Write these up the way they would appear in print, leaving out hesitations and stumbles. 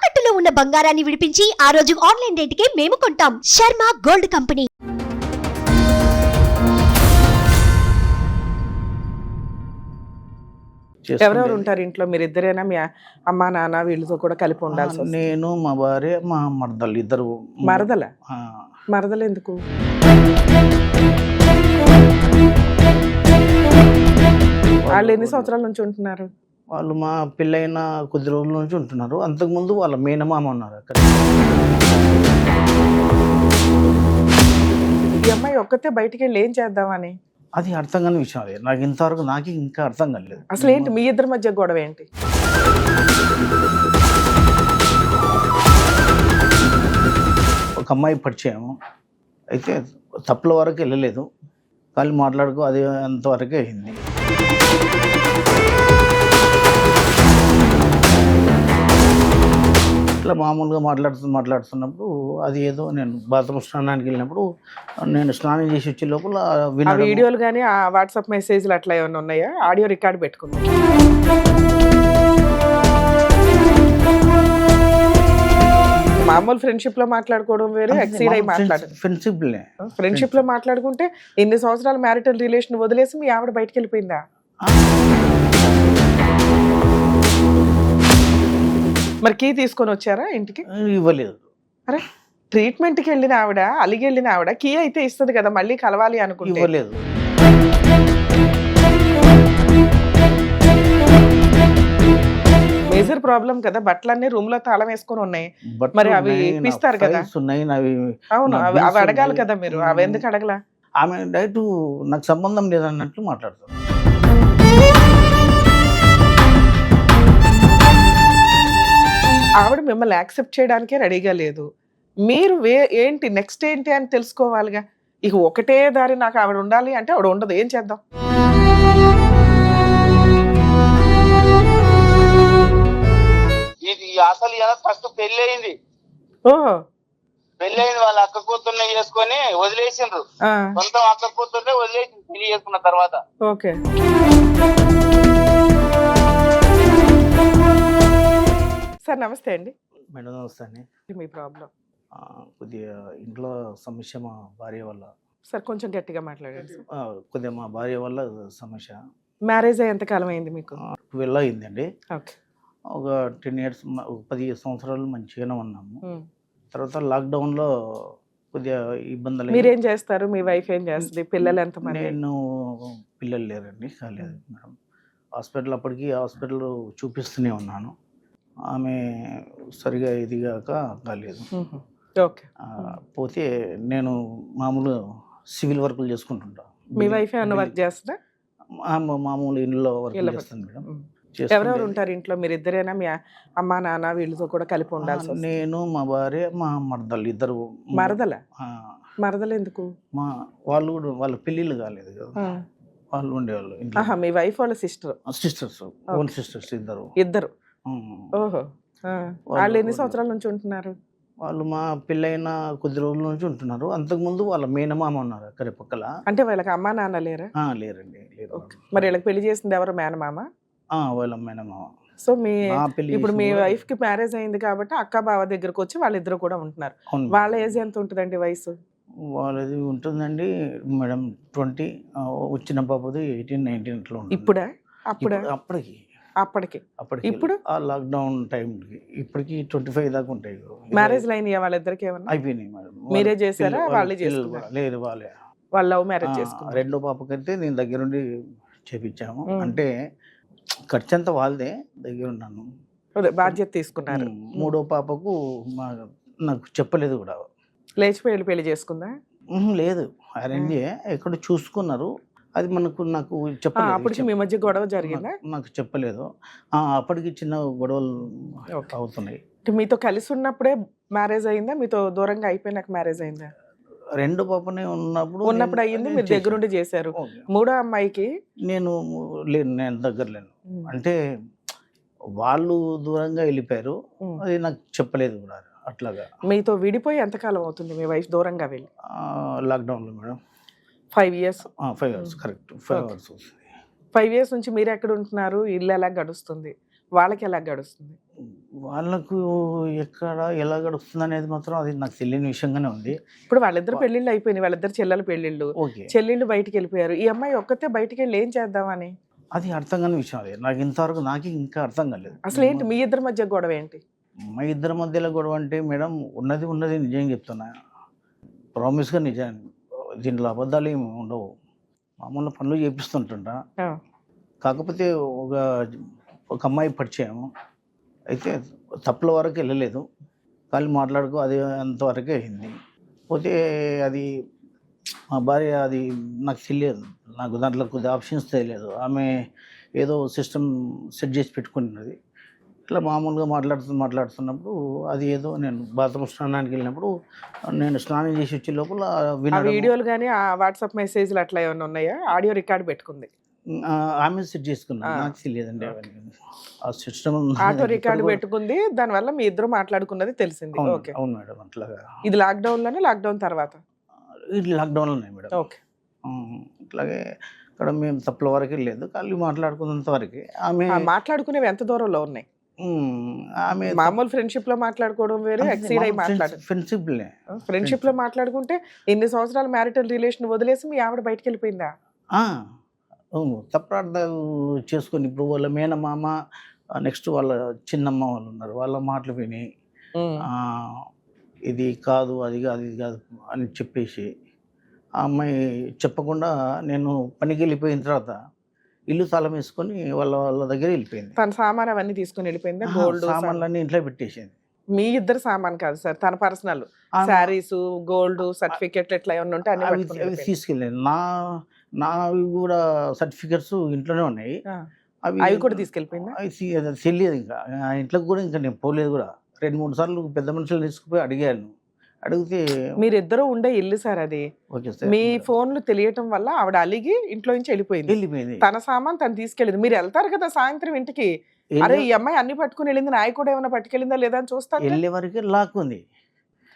తాకట్టులో ఉన్న బంగారాన్ని విడిపించి ఆ రోజు ఆన్లైన్ రేటుకే మేము కొంటాం. Sharma gold company. ఎవరెవరు ఉంటారు ఇంట్లో? మీరు ఇద్దరేనా? మీ అమ్మా నాన్న వీళ్ళతో కూడా కలిపి ఉండాల్సి వస్తుంది? నేను, మా భార్య, మా మరదలు ఇద్దరు. మరదల? ఆ, మరదలు ఎందుకు? వాళ్ళు ఎన్ని సంవత్సరాల నుంచి ఉంటున్నారు? వాళ్ళు మా పెళ్ళైన కొద్ది రోజుల నుంచి ఉంటున్నారు. అంతకుముందు వాళ్ళ మేనమామ ఉన్నారు అక్కడ. ఈ అమ్మాయి ఒక్కతే బయటికి వెళ్ళి ఏం చేద్దామని? అది అర్థం కాని విషయం. అది నాకు ఇంతవరకు ఇంకా అర్థం కాలేదు. అసలు ఏంటి మీ ఇద్దరి మధ్య గొడవ ఏంటి? ఒక అమ్మాయి పరిచయం అయితే తప్పుల వరకు వెళ్ళలేదు, కానీ మాట్లాడుకో అది అంతవరకే అయింది. ఇట్లా మామూలుగా మాట్లాడుతున్నప్పుడు అది ఏదో నేను బాత్రూమ్ స్నానానికి వెళ్ళినప్పుడు నేను స్నానం చేసి వచ్చే లోపల ఆ వీడియోలు కానీ ఆ వాట్సాప్ మెసేజ్లు అట్లా ఏమైనా ఉన్నాయా? ఆడియో రికార్డ్ పెట్టుకున్నా? మామూలు ఫ్రెండ్షిప్ లో మాట్లాడుకోవడం వేరే, ఎక్సీడ్ అయి మాట్లాడడం. ఫ్రెండ్షిప్ లో మాట్లాడుకుంటే ఇన్ని సంవత్సరాల మ్యారిటల్ రిలేషన్ వదిలేసి మీ ఆవిడ బయటకు వెళ్ళిపోయిందా? మరి కీ తీసుకొని వచ్చారా ఇంటికి? ఇవ్వలేదు. అరే, ట్రీట్మెంట్కి వెళ్ళిన ఆవిడ, అలిగి వెళ్ళిన ఆవిడ కీ అయితే ఇస్తుంది కదా, మళ్ళీ కలవాలి అనుకుంటే. ఇవ్వలేదు. మేజర్ ప్రాబ్లం కదా, బట్టలన్నీ రూమ్ లో తాళం వేసుకొని ఉన్నాయి, మరి అవి ఇప్పిస్తారు కదా. అవును, అవి అడగాలి కదా మీరు. అవి ఎందుకు అడగలా? ఆమె డైరెక్ట్ నాకు సంబంధం లేదన్నట్లు మాట్లాడుతుంది. ఆవిడ మిమ్మల్ని యాక్సెప్ట్ చేయడానికే రెడీగా లేదు. మీరు ఏంటి నెక్స్ట్ ఏంటి అని తెలుసుకోవాలిగా. ఇక ఒకటే దారి నాకు ఆవిడ ఉండాలి అంటే ఆవిడ ఉండదు, ఏం చేద్దాం? ఇది అసలు ఫస్ట్ పెళ్లి అయింది. ఓహో, పెళ్ళైంది, వాళ్ళ అక్క కూతుర్ని చేసుకొని వదిలేసిండ్రు. సొంతం అక్క కూతుర్నే వదిలేసింది పెళ్లి చేసుకున్న తర్వాత. ఓకే. సార్ నమస్తే అండి. మేడం నమస్తే అండి. మీ ప్రాబ్లం? కొద్దిగా ఇంట్లో సమస్య మా భార్య వల్ల. సార్ కొంచెం గట్టిగా మాట్లాడండి. కొద్దిగా మా భార్య వల్ల సమస్య. మ్యారేజ్ అయ్యి ఎంతకాలం అయింది మీకు? 12 అయిందండి. ఓకే. ఒక 10 years, 10 సంవత్సరాలు మంచిగానే ఉన్నాము. తర్వాత లాక్డౌన్లో కొద్దిగా ఇబ్బందులు. మీరేం చేస్తారు? మీ వైఫ్ ఏం చేస్తుంది? పిల్లలు ఎంతమంది? నేను పిల్లలు లేరండి, కాలేదు మేడం. అప్పటికి హాస్పిటల్ చూపిస్తూనే ఉన్నాను. ఆమె సరిగా ఇదిగాక కాలేదు. ఓకే. పోతే నేను మామూలు సివిల్ వర్కులు చేసుకుంటుంటా. మీ వైఫ్ ఏమన్నా వర్క్ చేస్తుందా? మామూలు ఇంట్లో వర్క్ చేస్తాను మేడం. ఎవరెవరు ఉంటారు ఇంట్లో? మీరు ఇద్దరేనా? మీ అమ్మా నాన్న వీళ్ళతో కూడా కలిపి ఉండాల్సి వస్తుంది? నేను, మా భార్య, మా మరదలు ఇద్దరు. మరదల? మరదలు ఎందుకు? వాళ్ళు కూడా వాళ్ళ పెళ్ళిళ్ళు కాలేదు కదా, వాళ్ళు ఉండేవాళ్ళు ఇంట్లో. మీ వైఫ్ వాళ్ళ సిస్టర్స్, ఓన్ సిస్టర్స్ ఇద్దరు. ఓహో. వాళ్ళు ఎన్ని సంవత్సరాల నుంచి ఉంటున్నారు? వాళ్ళు మా పెళ్ళైన కొద్ది రోజుల నుంచి ఉంటున్నారు. అంతకుముందు వాళ్ళ మేనమామ ఉన్నారు అక్కడ పక్కల. అంటే వాళ్ళకి అమ్మా నాన్న లేరా? లేరండి, లేరు. మరి వీళ్ళకి పెళ్లి చేసింది ఎవరు? మేనమామ? వాళ్ళ మేనమామ. సో ఇప్పుడు మీ వైఫ్ కి మ్యారేజ్ అయింది కాబట్టి అక్క బావ దగ్గరకు వచ్చి వాళ్ళిద్దరు కూడా ఉంటున్నారు. వాళ్ళ ఏజ్ ఎంత ఉంటుందండి వయసు? వాళ్ళది ఉంటుందండి మేడం 20. వచ్చిన పాపది 18, 19 అట్లా ఉంటుంది. ఇప్పుడా? అప్పటికి ఇప్పుడు ఆ లాక్డౌన్ టైంకి ఇప్పటికి 25 దాకా ఉంటాయి. మ్యారేజ్ అయినాయా వాళ్ళిద్దరికి? ఏమన్నా అయిపోయినాయి మేడం. మీరే చేశారా? వాళ్ళే చేసుకున్నారా? లేదు, వాళ్ళే. వాళ్ళు లవ్ మ్యారేజ్ చేసుకున్నారు. రెండో పాపకైతే నేను దగ్గరుండి చేపించాము. అంటే ఖర్చు అంతా వాళ్ళదే, దగ్గర ఉన్నాను, బాధ్యత తీసుకున్నారు. మూడో పాపకు నాకు చెప్పలేదు కూడా. లేచిపోయి పెళ్లి చేసుకుందా? లేదు, అరేంజ్ ఎక్కడ చూసుకున్నారు. అది నాకు చెప్పలేదు. అప్పటికి మీ మధ్య గొడవ జరిగిందా? నాకు చెప్పలేదు. అప్పటికి చిన్న గొడవలు అవుతున్నాయి. మీతో కలిసి ఉన్నప్పుడే మ్యారేజ్ అయిందా? మీతో దూరంగా అయిపోయినాక మ్యారేజ్ అయిందా? రెండు పాపనే ఉన్నప్పుడు అయ్యింది. మీరు దగ్గరుండి చేశారు. మూడో అమ్మాయికి నేను దగ్గర లేను. అంటే వాళ్ళు దూరంగా వెళ్ళిపోయారు, అది నాకు చెప్పలేదు కూడా. అట్లాగా మీతో విడిపోయి ఎంతకాలం అవుతుంది మీ వైఫ్ దూరంగా వెళ్ళి? లాక్డౌన్లో madam. 5 years. 5 years, correct. 5 years. 5 years నుంచి మీరు ఎక్కడ ఉంటున్నారు? ఇల్లు ఎలా గడుస్తుంది? వాళ్ళకి ఎలా గడుస్తుంది? వాళ్ళకు ఎక్కడ ఎలా గడుస్తుంది అనేది మాత్రం అది నాకు తెలియని విషయంగానే ఉంది. ఇప్పుడు వాళ్ళిద్దరు పెళ్లిళ్ళు అయిపోయినాయి, వాళ్ళిద్దరు చెల్లెల పెళ్లిళ్ళు, ఓకే, చెల్లెళ్ళు బయటికి వెళ్ళిపోయారు, ఈ అమ్మాయి ఒక్కతే బయటికి వెళ్ళి ఏం చేద్దామని? అది అర్థం కాని విషయం. అది నాకు ఇంతవరకు ఇంకా అర్థం కాలేదు. అసలు ఏంటి మీ ఇద్దరి మధ్య గొడవ ఏంటి? మా ఇద్దరి మధ్యలో గొడవ అంటే మేడం, ఉన్నది నిజం చెప్తున్నా, ప్రామిస్గా నిజం. దీంట్లో అబద్ధాలు ఏమి ఉండవు. మామూలు పనులు చేపిస్తుంటా. ఆ, కాకపోతే ఒక అమ్మాయి పరిచయం అయితే తప్పుల వరకు వెళ్ళలేదు, కానీ మాట్లాడుకో అది అంతవరకే అయింది. పోతే అది మా భార్య, అది నాకు తెలియదు, నాకు దాంట్లో కొద్ది ఆప్షన్స్ తెలియదు. ఆమె ఏదో సిస్టమ్ సెట్ చేసి పెట్టుకున్నది. ఇట్లా మామూలుగా మాట్లాడుతున్నప్పుడు అది ఏదో, నేను బాత్రూమ్ స్నానానికి వెళ్ళినప్పుడు, నేను స్నానం చేసి వచ్చే లోపల ఆ వీడియోలు కానీ ఆ వాట్సాప్ మెసేజ్లు అట్లా ఏమైనా ఉన్నాయా? ఆడియో రికార్డ్ పెట్టుకుంది ఆమె సెట్ చేసుకున్నాను, నాకు తెలియదండి అవన్నీ. ఆ సిస్టమ్ ఆటో రికార్డు పెట్టుకుంది, దానివల్ల మీ ఇద్దరు మాట్లాడుకున్నది తెలిసింది. ఓకే, అవును మేడం. అట్లాగా ఇది లాక్డౌన్ లోనే, లాక్డౌన్ తర్వాత? ఇది లాక్డౌన్లో ఉన్నాయి మేడం. ఓకే, ఇట్లాగే ఇక్కడ మేము తప్పుల వరకు లేదు, కానీ మాట్లాడుకున్నంత వరకే. ఆమె మాట్లాడుకునేవి ఎంత దూరంలో ఉన్నాయి? ఆమె మామూలు ఫ్రెండ్షిప్ లో మాట్లాడుకోవడం వేరే, ఎక్సీడ్ అయి మాట్లాడడం. ఫ్రెండ్షిప్ లో మాట్లాడుకుంటే ఇన్ని సంవత్సరాల మ్యారిటల్ రిలేషన్ వదిలేసి మీ ఆవిడ బయటకు వెళ్ళిపోయిందా? తప్రార్థాలు చేసుకొని, ఇప్పుడు వాళ్ళ మేనమామ, నెక్స్ట్ వాళ్ళ చిన్నమ్మ వాళ్ళు ఉన్నారు, వాళ్ళ మాటలు విని ఇది కాదు, అది కాదు, ఇది కాదు అని చెప్పేసి ఆ అమ్మాయి చెప్పకుండా నేను పనికి వెళ్ళిపోయిన తర్వాత ఇల్లు తాళం వేసుకొని వాళ్ళ దగ్గర వెళ్ళిపోయింది. తన సామాన్ అవన్నీ తీసుకుని వెళ్ళిపోయిందా? గోల్డ్ సామాన్లన్నీ ఇంట్లో పెట్టేసింది. మీ ఇద్దరు సామాన్ కాదు సార్, తన పర్సనల్ శారీస్, గోల్డ్ సర్టిఫికెట్లు ఎట్లా ఏమన్నా ఉంటే అవి తీసుకెళ్ళాను. నావి కూడా సర్టిఫికెట్స్ ఇంట్లోనే ఉన్నాయి. అవి కూడా తీసుకెళ్ళిపోయిందా? అవి తెలియదు. ఇంకా ఆ ఇంట్లోకి కూడా ఇంకా నేను పోలేదు కూడా. 2-3 సార్లు పెద్ద మనుషులు తీసుకుపోయి అడిగాను. అడిగితే మీరిద్దరూ ఉండే ఇల్లు సార్ అది. ఓకే సార్, మీ ఫోన్లు తెలియటం వల్ల ఆవిడ అలిగి ఇంట్లో నుంచి వెళ్ళిపోయింది. తన సామాన్ తను తీసుకెళ్ళింది. మీరు వెళ్తారు కదా సాయంత్రం ఇంటికి, అరే ఈ అమ్మాయి అన్ని పట్టుకుని వెళ్ళింది, నాయ కూడా ఏమైనా పట్టుకెళ్ళిందా లేదా అని చూస్తాను. వెళ్ళే వరకు లాక్ ఉంది,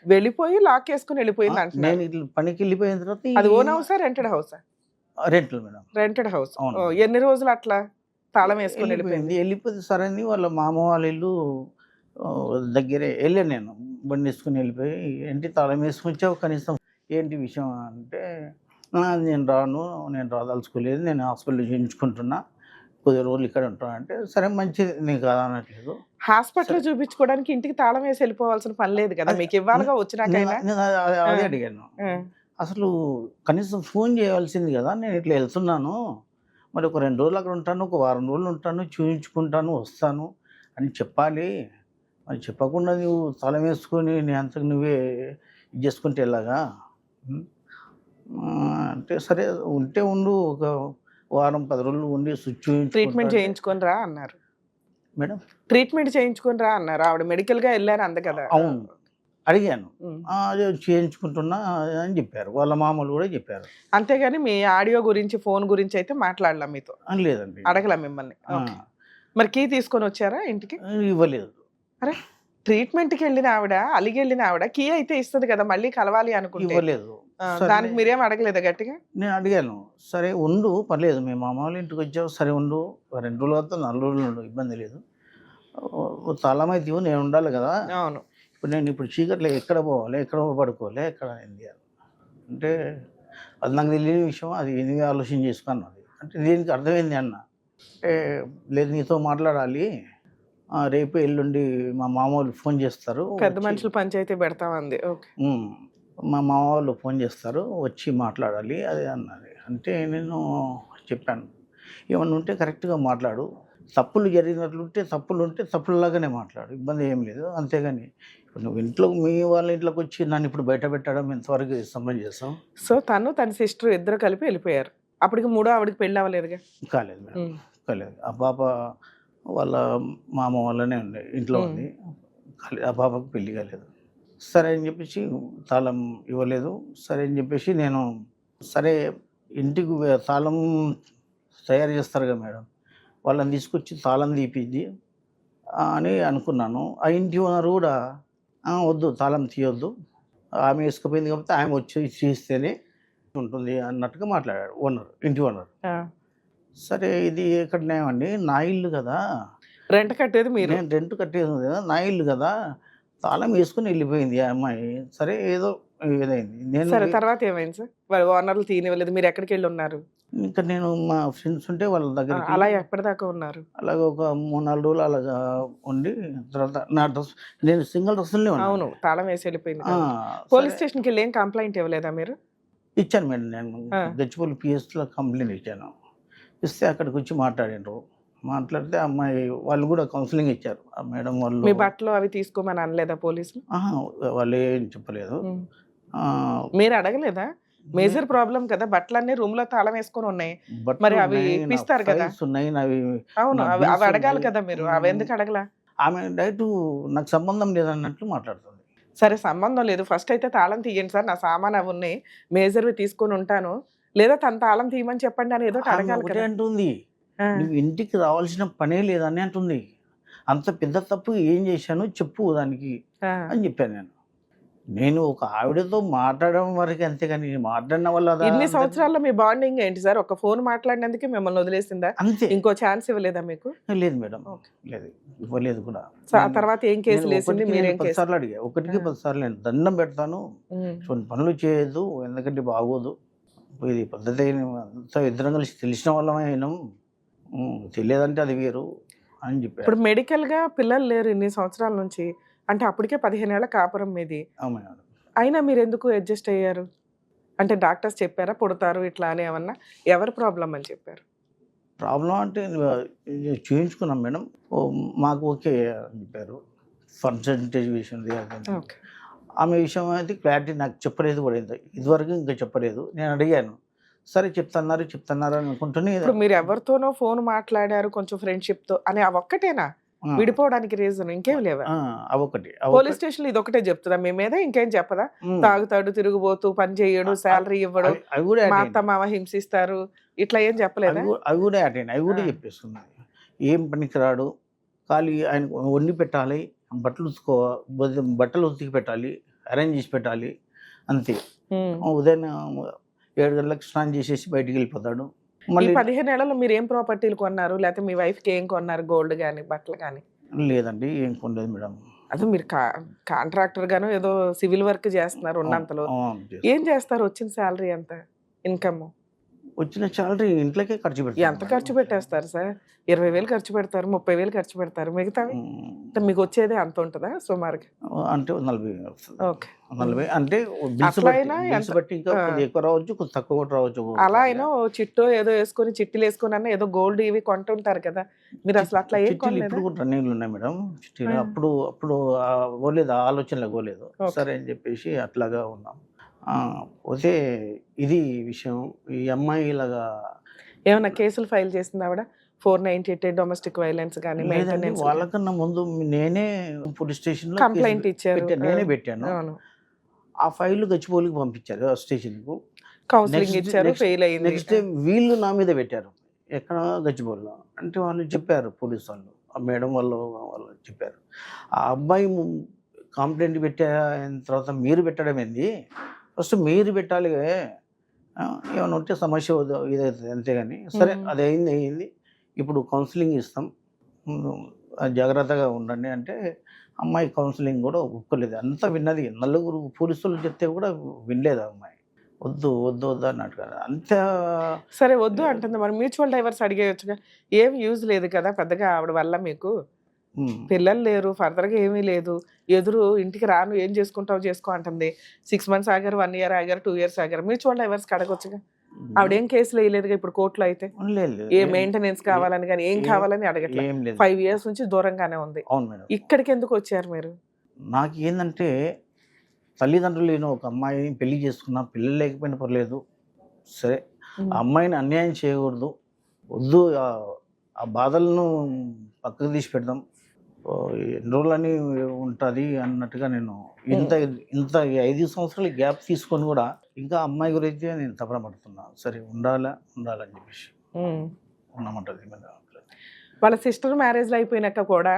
వెళ్ళిపోయి లాక్ వేసుకుని వెళ్ళిపోయింది అంటే. నేను ఇట్లా పనికి వెళ్ళిపోయిన తర్వాత అది ఓన్ హౌసా, రెంటెడ్ హౌసా? Rental madam, rented house. ఎన్ని రోజులు అట్లా తాళం వేసుకుని వెళ్ళిపోయింది? వెళ్ళిపోతే సరే అని వాళ్ళ మామ వాళ్ళ ఇల్లు దగ్గరే వెళ్ళాను. నేను బండి వేసుకుని వెళ్ళిపోయి, ఏంటి తాళం వేసుకొచ్చావు కనీసం, ఏంటి విషయం అంటే, నేను రాదలుచుకోలేదు, నేను హాస్పిటల్ చేయించుకుంటున్నా, కొద్ది రోజులు ఇక్కడ ఉంటాను అంటే, సరే మంచిది, నీకు కాదు అనట్లేదు. హాస్పిటల్ చూపించుకోవడానికి ఇంటికి తాళం వేసి వెళ్ళిపోవాల్సిన పని లేదు కదా, మీకు ఇవ్వాలిగా వచ్చినాకైనా. అదే అడిగాను, అసలు కనీసం ఫోన్ చేయాల్సింది కదా, నేను ఇట్లా వెళ్తున్నాను, మరి ఒక 2 రోజులు అక్కడ ఉంటాను, ఒక వారం రోజులు ఉంటాను, చూపించుకుంటాను, వస్తాను అని చెప్పాలి. మరి చెప్పకుండా నువ్వు తాళం వేసుకొని నీ అంతకు నువ్వే ఇది చేసుకుంటే ఎలాగా అంటే, సరే ఉంటే ఉండు, ఒక వారం 10 రోజులు ఉండి ట్రీట్మెంట్ చేయించుకొని రా అన్నారు మేడం. ట్రీట్మెంట్ చేయించుకొని రా అన్నారు, ఆవిడ మెడికల్ గా వెళ్ళారు అంద కదా. అవును, అడిగాను, అదే చేయించుకుంటున్నా అని చెప్పారు, వాళ్ళ మామూలు కూడా చెప్పారు. అంతేగాని మీ ఆడియో గురించి, ఫోన్ గురించి అయితే మాట్లాడలా మీతో? లేదండి, అడగలా మిమ్మల్ని. మరి కీ తీసుకొని వచ్చారా ఇంటికి? ఇవ్వలేదు. అరే ట్రీట్మెంట్కి వెళ్ళిన ఆవిడ, అలిగి వెళ్ళిన ఆవిడ కీ అయితే ఇస్తుంది కదా, మళ్ళీ కలవాలి అనుకుంటే. ఇవ్వలేదు. దానికి మీరేం అడగలేదా గట్టిగా? నేను అడిగాను, సరే ఉండు పర్లేదు, మేము మామ వాళ్ళ ఇంటికి వచ్చావు, సరే ఉండు, 2 రోజులు వద్ద 4 రోజులు ఉండు, ఇబ్బంది లేదు, తాళం అయితే నేను ఉండాలి కదా. అవును, ఇప్పుడు చీకట్లో ఎక్కడ పోవాలి, ఎక్కడ పడుకోవాలి, ఎక్కడ ఏంది అంటే, అది నాకు తెలియని విషయం, అది ఎందుకు ఆలోచన చేసుకున్నది అంటే, దీనికి అర్థమైంది అన్న అంటే, లేదు నీతో మాట్లాడాలి, రేపు ఎల్లుండి మా మామ వాళ్ళు ఫోన్ చేస్తారు, పెద్ద మనుషులు పంచాయతీ పెడతామంది. మా మామ వాళ్ళు ఫోన్ చేస్తారు, వచ్చి మాట్లాడాలి అది అన్నది. అంటే నేను చెప్పాను, ఏమన్నా ఉంటే కరెక్ట్గా మాట్లాడు, తప్పులు జరిగినట్లుంటే తప్పులలాగానే మాట్లాడు, ఇబ్బంది ఏం లేదు. అంతేగాని ఇప్పుడు నువ్వు మీ వాళ్ళ ఇంట్లోకి వచ్చి నన్ను ఇప్పుడు బయట పెట్టడం ఎంతవరకు సంబంధం చేస్తాం. సో తన సిస్టర్ ఇద్దరు కలిపి వెళ్ళిపోయారు. అప్పటికి మూడో ఆవిడకి పెళ్ళి అవ్వలేదుగా? కాలేదు మేడం, కాలేదు. ఆ పాప వాళ్ళ మామ వాళ్ళనే ఉండే ఇంట్లో ఉంది, ఆ పాపకు పెళ్ళి కాలేదు. సరే అని చెప్పేసి తాళం ఇవ్వలేదు. సరే అని చెప్పేసి నేను, సరే ఇంటికి తాళం తయారు చేస్తారు కదా మేడం, వాళ్ళని తీసుకొచ్చి తాళం తీపిద్ది అని అనుకున్నాను. ఆ ఇంటి ఓనర్ కూడా వద్దు తాళం తీయొద్దు, ఆమె వేసుకుపోయింది కాబట్టి ఆమె వచ్చి తీస్తేనే ఉంటుంది అన్నట్టుగా మాట్లాడాడు ఓనర్, ఇంటి ఓనర్. సరే ఇది ఎక్కడ న్యాయమండి, నా ఇల్లు కదా. రెంట్ కట్టేది మీరు. నేను రెంట్ కట్టేది ఉంది కదా, నా ఇల్లు కదా, తాళం వేసుకుని వెళ్ళిపోయింది ఆ అమ్మాయి. సరే ఏదో ఇదైంది. నేను సరే తర్వాత ఏమైంది సార్? వాళ్ళు ఓనర్లు తీయనివ్వలేదు, మీరు ఎక్కడికి వెళ్ళి ఉన్నారు? ఇంకా నేను మా ఫ్రెండ్స్ ఉంటే వాళ్ళ దగ్గరికి అలా ఎప్పటిదాకా ఉన్నారు? అలాగ ఒక 3-4 రోజులు అలాగా ఉండి తర్వాత నా డ్రెస్, నేను సింగిల్ డ్రెస్సులనే ఉన్నాను. అవును, తాళం వేసి వెళ్ళిపోయింది ఆ, కదా. పోలీస్ స్టేషన్కి వెళ్ళి ఏం కంప్లైంట్ ఇవ్వలేదా మీరు? ఇచ్చాను మేడం, నేను ఆ. గచ్చిపల్లి పిఎస్లో కంప్లైంట్ ఇచ్చాను. ఇస్తే అక్కడికి వచ్చి మాట్లాడినారు. మాట్లాడితే అమ్మాయి వాళ్ళు కూడా కౌన్సిలింగ్ ఇచ్చారు. ఆ మేడం వాళ్ళు మీ బట్టలు అవి తీసుకోమని అనలేదా పోలీసులు? ఆహా, వాళ్ళు ఏం చెప్పలేదు. ఉమ్. ఆ, మీరు అడగలేదా? మేజర్ ప్రాబ్లం కదా, బట్టలన్నీ రూమ్ లో తాళం వేసుకొని ఉన్నాయి. బట్టలు మరి అవి ఉన్నాయి, నా ఇప్పిస్తారు కదా. ఫైల్స్ ఉన్నాయి, నావి అవును, నా అవి bills అవి అడగాలి ఉన్నాయి. కదా మీరు, అవి ఎందుకు అడగలా? ఆమె డైరెక్ట్ నాకు సంబంధం లేదన్నట్లు మాట్లాడుతుంది. సరే సంబంధం లేదు, ఫస్ట్ అయితే తాళం తీయండి సార్, నా సామాన్ అవి ఉన్నాయి, మేజర్వి తీసుకొని ఉంటాను, లేదా తన తాళం తీయమని చెప్పండి అని ఏదో ఆమె అడగాలి ఒకటే కదా. అంటుంది, ఆ, నువ్వు ఇంటికి రావాల్సిన పనే లేదని అంటుంది. అంత పెద్ద తప్పు ఏం చేశాను చెప్పు దానికి ఆ. అని చెప్పాను. నేను ఒక ఆవిడతో మాట్లాడడం వరకు అంతేగాని మాట్లాడిన వల్ల ఇన్ని సంవత్సరాల్లో మీ బాండింగ్ ఏంటి సార్? ఒక ఫోన్ మాట్లాడినందుకే మిమ్మల్ని వదిలేసిందా? అంతే. ఇంకో ఛాన్స్ ఇవ్వలేదా మీకు? లేదు మేడం, ఓకే. లేదు, ఇవ్వలేదు కూడా. సో ఆ తర్వాత ఏం కేసులు వేసింది, మీరేం 10 కేసు? సార్లు అడిగా, ఒకటికి 10 సార్లు నేను దండం పెడతాను, ఉమ్. కొన్ని పనులు చేయొద్దు, ఎందుకంటే బాగోదు, ఇది పద్ధతి అంతా ఇద్దరం కలిసి తెలిసిన వాళ్ళమే అయినాం, తెలియదంటే అది వేరు అని చెప్పారు. ఇప్పుడు మెడికల్ గా పిల్లలు లేరు ఇన్ని సంవత్సరాల నుంచి, అంటే అప్పటికే 15 ఏళ్ల కాపురం మీది, అవును మేడం. అయినా మీరు ఎందుకు అడ్జస్ట్ అయ్యారు? అంటే డాక్టర్స్ చెప్పారా పుడతారు ఇట్లా అని ఏమన్నా? ఎవరి ప్రాబ్లం అని చెప్పారు? ప్రాబ్లం అంటే ఇది చూయించుకున్నాం మేడం, మాకు ఓకే అని చెప్పారు. పర్సంటేజ్ విషయం ఓకే. ఆమె విషయం అయితే క్లారిటీ నాకు చెప్పలేదు కూడా, ఇదివరకు ఇంకా చెప్పలేదు. నేను అడిగాను, సరే చెప్తున్నారు అని అనుకుంటూనే ఇప్పుడు మీరు ఎవరితోనో ఫోన్ మాట్లాడారు కొంచెం ఫ్రెండ్షిప్ తో అని, ఆ ఒక్కటేనా విడిపోవడానికి రీజన్? ఇంకేం లేవా? అవొకటి పోలీస్ స్టేషన్ ఇది ఒకటే చెప్తుందా మీ మీద? ఇంకేం చెప్పదా? తాగుతాడు, తిరుగుబోతూ, పని చేయడు, శాలరీ ఇవ్వడు, అవి కూడా మా అత్త మామ హింసిస్తారు, ఇట్లా ఏం చెప్పలేదా? అవి కూడా అటెండ్ అవి కూడా చెప్పేస్తుంది. ఏం పనికి రాడు, ఖాళీ ఆయన వండి పెట్టాలి, బట్టలు ఉతికి పెట్టాలి, అరేంజ్ చేసి పెట్టాలి, అంతే. ఉదయం 7 గంటలకు స్నానం చేసేసి బయటికి వెళ్ళిపోతాడు. ఈ మళ్ళీ 15 ఏళ్లలో మీరు ఏం ప్రాపర్టీలు కొన్నారు, లేకపోతే మీ వైఫ్ కి ఏం కొన్నారు, గోల్డ్ గానీ బట్టలు గానీ? లేదండి, ఏం కొనలేదు మేడం. అదే మీరు కాంట్రాక్టర్ గాను ఏదో సివిల్ వర్క్ చేస్తున్నారు ఉన్నంతలో. ఏం చేస్తారు? వచ్చిన శాలరీ ఎంత, ఇన్కమ్? వచ్చిన శాలరీ ఇంట్లోకే ఖర్చు పెడతారు. ఎంత ఖర్చు పెట్టేస్తారు సార్? 20,000 ఖర్చు పెడతారు, 30,000 ఖర్చు పెడతారు, మిగతావి అంటే మీకు వచ్చేదే అంత ఉంటుందా సుమారుగా? అంటే 40 వస్తుంది. ఓకే. 40 అంటే బిల్స్ అట్లా అయినా బట్టి ఇంకా కొద్దిగా ఎక్కువ రావచ్చు, కొద్ది తక్కువ కూడా రావచ్చు. అలా అయినా ఓ చిట్టో ఏదో వేసుకొని, చిట్టీలు వేసుకొని అన్న ఏదో గోల్డ్ ఇవి కొంటుంటారు కదా, మీరు అసలు అట్లా ఏం చిట్టీలు కొనలేదా? ఇప్పుడు కూడా రన్నింగ్లు ఉన్నాయి మేడం. చిట్టీలు అప్పుడు పోలేదు, ఆ ఆలోచనలో పోలేదు. సరే అని చెప్పేసి అట్లాగా ఉన్నాం. పోతే ఇది విషయం. ఈ అమ్మాయి ఇలాగా ఏమన్నా కేసులు ఫైల్ చేసింది ఆవిడ? 498 డొమెస్టిక్ వైలెన్స్ కానీ లేదండి, మెయింటెనెన్స్ వాళ్ళకన్నా ముందు నేనే పోలీస్ స్టేషన్లో కంప్లైంట్ ఇచ్చారు? నేనే పెట్టాను. అవును. ఆ ఫైల్ గచ్చిబౌలికి పంపించారు స్టేషన్కు. కౌన్సిలింగ్ ఇచ్చారు, ఫెయిల్ అయింది. నెక్స్ట్ డే వీళ్ళు నా మీద పెట్టారు, ఎక్కడ గచ్చిబౌలిలో అంటే వాళ్ళు చెప్పారు, పోలీసు వాళ్ళు, ఆ మేడం వాళ్ళు చెప్పారు, ఆ అబ్బాయి కంప్లైంట్ పెట్టిన తర్వాత మీరు పెట్టడం ఏంది, ఫస్ట్ మీరు పెట్టాలి, ఏమైనా ఉంటే సమస్య ఇదవుతుంది అంతేగాని. సరే అది అయింది, ఇప్పుడు కౌన్సిలింగ్ ఇస్తాం, జాగ్రత్తగా ఉండండి అంటే అమ్మాయి కౌన్సిలింగ్ కూడా ఒప్పుకోలేదు. అంతా విన్నది, 4 పోలీసులు చెప్తే కూడా వినలేదు అమ్మాయి. వద్దు అన్నట్టు కదా, అంత. సరే వద్దు అంటుంది, మరి మ్యూచువల్ డైవర్స్ అడిగేయచ్చుగా. ఏం యూజ్ లేదు కదా పెద్దగా ఆవిడ వల్ల, మీకు పిల్లలు లేరు, ఫర్దర్గా ఏమీ లేదు, ఎదురు ఇంటికి రాను, ఏం చేసుకుంటావు చేసుకో అంటుంది. 6 months ఆగారు, 1 year ఆగారు, 2 years ఆగారు, మ్యూచువల్ డైవర్స్ అడగొచ్చుగా. ఆవిడేం కేసులు వేయలేదుగా ఇప్పుడు కోర్టులో అయితే. ఏ మెయింటెనెన్స్ కావాలని కానీ ఏం కావాలని అడగట్లేదు. 5 years నుంచి దూరంగానే ఉంది. అవును మేడం. ఇక్కడికి ఎందుకు వచ్చారు మీరు? నాకు ఏంటంటే తల్లిదండ్రులు లేని ఒక అమ్మాయిని పెళ్లి చేసుకున్నా, పిల్లలు లేకపోయినా పర్లేదు, సరే ఆ అమ్మాయిని అన్యాయం చేయకూడదు, వద్దు, ఆ బాధలను పక్కకు తీసి పెడదాం, ఎన్ని రోజులని ఉంటుంది అన్నట్టుగా నేను ఇంత 5 సంవత్సరాలు గ్యాప్ తీసుకొని కూడా ఇంకా అమ్మాయి గురించి నేను తపన పడుతున్నా. సరే ఉండాలని చెప్పేసి ఉన్నామంటది. వాళ్ళ సిస్టర్ మ్యారేజ్లు అయిపోయినాక కూడా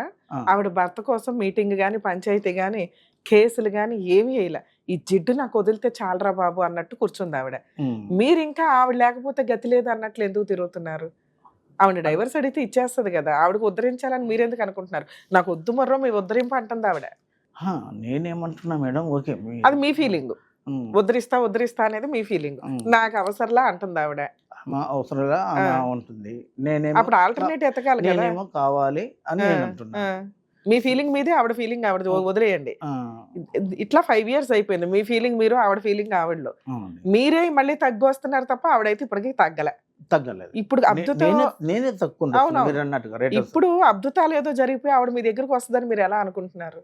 ఆవిడ భర్త కోసం మీటింగ్ కానీ, పంచాయతీ కానీ, కేసులు కానీ ఏమీ వేయలే. ఈ జిడ్డు నాకు వదిలితే చాలరా బాబు అన్నట్టు కూర్చుంది ఆవిడ. మీరు ఇంకా ఆవిడ లేకపోతే గతి లేదు అన్నట్లు ఎందుకు తిరుగుతున్నారు? ఆవిడ డైవర్స్ అడిగితే ఇచ్చేస్తుంది కదా, ఆవిడకి ఉద్ధరించాలని మీరెందుకు అనుకుంటున్నారు? నాకు వద్దు మర్రో మీ ఉద్ధరింపు అంటుంది ఆవిడ. నేనేమంటున్నా మేడం, ఓకే అది మీ ఫీలింగ్, ఉద్ధరిస్తా అనేది మీ ఫీలింగ్. నాకు అవసరంలా అంటుంది ఆవిడ. అవసరంగా ఉంటుంది. అప్పుడు ఆల్టర్నేట్ ఎతకాలి కదా. నేనేమో కావాలి అని నేను అంటున్నా. మీ ఫీలింగ్ మీదే, ఆవిడ ఫీలింగ్ ఆవిడ, వదిలేయండి. ఇట్లా 5 years అయిపోయింది. మీ ఫీలింగ్ మీరు, ఆవిడ ఫీలింగ్ ఆవిడలో. మీరే మళ్ళీ తగ్గి వస్తున్నారు తప్ప ఆవిడైతే ఇప్పటికీ తగ్గలేదు. ఇప్పుడు నేనే తక్కువ. ఇప్పుడు అద్భుతాలు ఏదో జరిగిపోయి ఆవిడ మీ దగ్గరకు వస్తుందని మీరు ఎలా అనుకుంటున్నారు?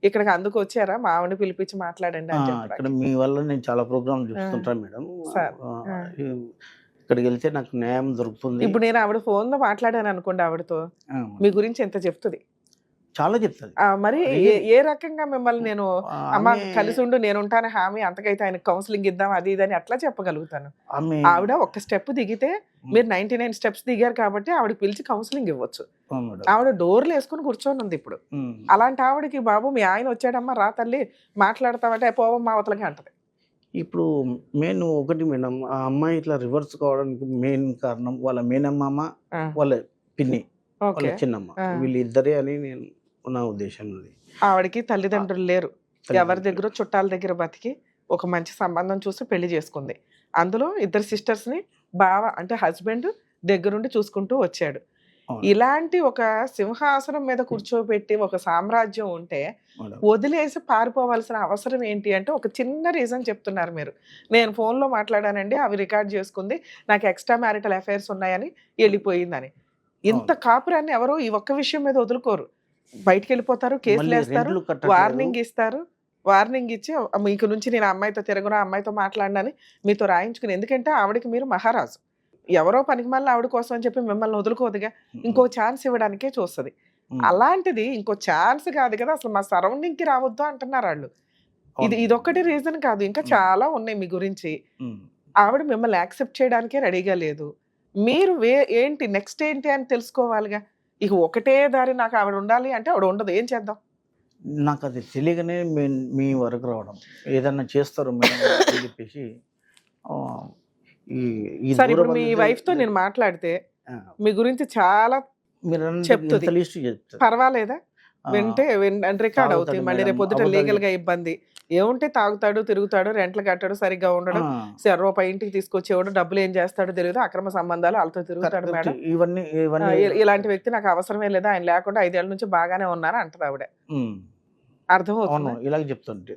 ఇక్కడికి అందుకు వచ్చారా? మా ఆవిడని పిలిపించి మాట్లాడండి అని చెప్పారు. ఇక్కడ మీ వల్ల నేను చాలా ప్రోగ్రామ్ చూస్తుంటాను మేడం. ఇక్కడికి వెళ్తే నాకు న్యాయం దొరుకుతుంది. ఇప్పుడు నేను ఆవిడ ఫోన్ లో మాట్లాడాను అనుకోండి, ఆవిడతో మీ గురించి ఎంత చెప్తుంది, చాలా చెప్తుంది. మరి ఏ రకంగా మిమ్మల్ని నేను అమ్మ కలిసి ఉండు, నేను ఉంటాను హామీ, అంతకైతే ఆయన కౌన్సిలింగ్ ఇద్దాం అది ఇది అని అట్లా చెప్పగలుగుతాను. ఆవిడ ఒక్క స్టెప్ దిగితే, మీరు 99 steps దిగారు కాబట్టి ఆవిడకి పిలిచి కౌన్సిలింగ్ ఇవ్వచ్చు. ఆవిడ డోర్లు వేసుకుని కూర్చొని ఉంది ఇప్పుడు. అలాంటి ఆవిడకి బాబు మీ ఆయన వచ్చాడమ్మా రా తల్లి మాట్లాడతామంటే పోవమ్మా అవతలకి అంటది. ఇప్పుడు మెయిన్ ఒకటి మేడం, ఆ అమ్మాయి ఇట్లా రివర్స్ కావడానికి మెయిన్ కారణం వాళ్ళ మేనమ్మ, వాళ్ళ పిన్ని, వాళ్ళ చిన్నమ్మ, వీళ్ళిద్దరే అని నేను నా ఉద్దేశం ఉంది. ఆవిడకి తల్లిదండ్రులు లేరు, ఎవరి దగ్గర చుట్టాల దగ్గర బతికి ఒక మంచి సంబంధం చూసి పెళ్లి చేసుకుంది. అందులో 2 sisters ని బావ అంటే హస్బెండ్ దగ్గరుండి చూసుకుంటూ వచ్చాడు. ఇలాంటి ఒక సింహాసనం మీద కూర్చోబెట్టి ఒక సామ్రాజ్యం ఉంటే వదిలేసి పారిపోవాల్సిన అవసరం ఏంటి అంటే, ఒక చిన్న రీజన్ చెప్తున్నారు మీరు. నేను ఫోన్లో మాట్లాడానండి, అవి రికార్డ్ చేసుకుంది, నాకు ఎక్స్ట్రా మ్యారిటల్ అఫైర్స్ ఉన్నాయని వెళ్ళిపోయిందని. ఇంత కాపురాన్ని ఎవరు ఈ ఒక్క విషయం మీద వదులుకోరు. బయటికి వెళ్ళిపోతారు, కేసులు వేస్తారు, వార్నింగ్ ఇచ్చి మీకు నుంచి నేను అమ్మాయితో తిరగను, అమ్మాయితో మాట్లాడినని మీతో రాయించుకుని. ఎందుకంటే ఆవిడకి మీరు మహారాజు. ఎవరో పనికి మళ్ళీ ఆవిడ కోసం అని చెప్పి మిమ్మల్ని వదులుకోదుగా, ఇంకో ఛాన్స్ ఇవ్వడానికే చూస్తుంది. అలాంటిది ఇంకో ఛాన్స్ కాదు కదా, అసలు మా సరౌండింగ్ కి రావద్దు అంటున్నారు వాళ్ళు. ఇదొక్కటి రీజన్ కాదు, ఇంకా చాలా ఉన్నాయి మీ గురించి. ఆవిడ మిమ్మల్ని యాక్సెప్ట్ చేయడానికే రెడీగా లేదు. మీరు ఏంటి నెక్స్ట్ ఏంటి అని తెలుసుకోవాలిగా. ఇక ఒకటే దారి, నాకు ఆవిడ ఉండాలి అంటే ఆవిడ ఉండదు, ఏం చేద్దాం? నాకు అది తెలియగానే మీ వరకు రావడం, ఏదన్నా చేస్తారు మేడం అని చెప్పేసి. సరే, ఇప్పుడు మీ వైఫ్ తో నేను మాట్లాడితే మీ గురించి చాలా చెప్తుంది, పర్వాలేదా? వింటే రికార్డ్ అవుతాయి, మళ్ళీ రేపు పొద్దుట లీగల్ గా ఇబ్బంది ఏముంటే, తాగుతాడు, తిరుగుతాడు, రెంట్లు కట్టాడు, సరిగ్గా ఉండడం, రూపాయి ఇంటికి తీసుకొచ్చేవాడు, డబ్బులు ఏం చేస్తాడో తెలియదు, అక్రమ సంబంధాలు వాళ్ళతో తిరుగుతాడు మేడం, ఇలాంటి వ్యక్తి నాకు అవసరమే లేదా, ఆయన లేకుండా 5 ఏళ్ల నుంచి బాగానే ఉన్నారు అంటది ఆవిడ. అర్థమవుతుంది ఇలా చెప్తుంటే.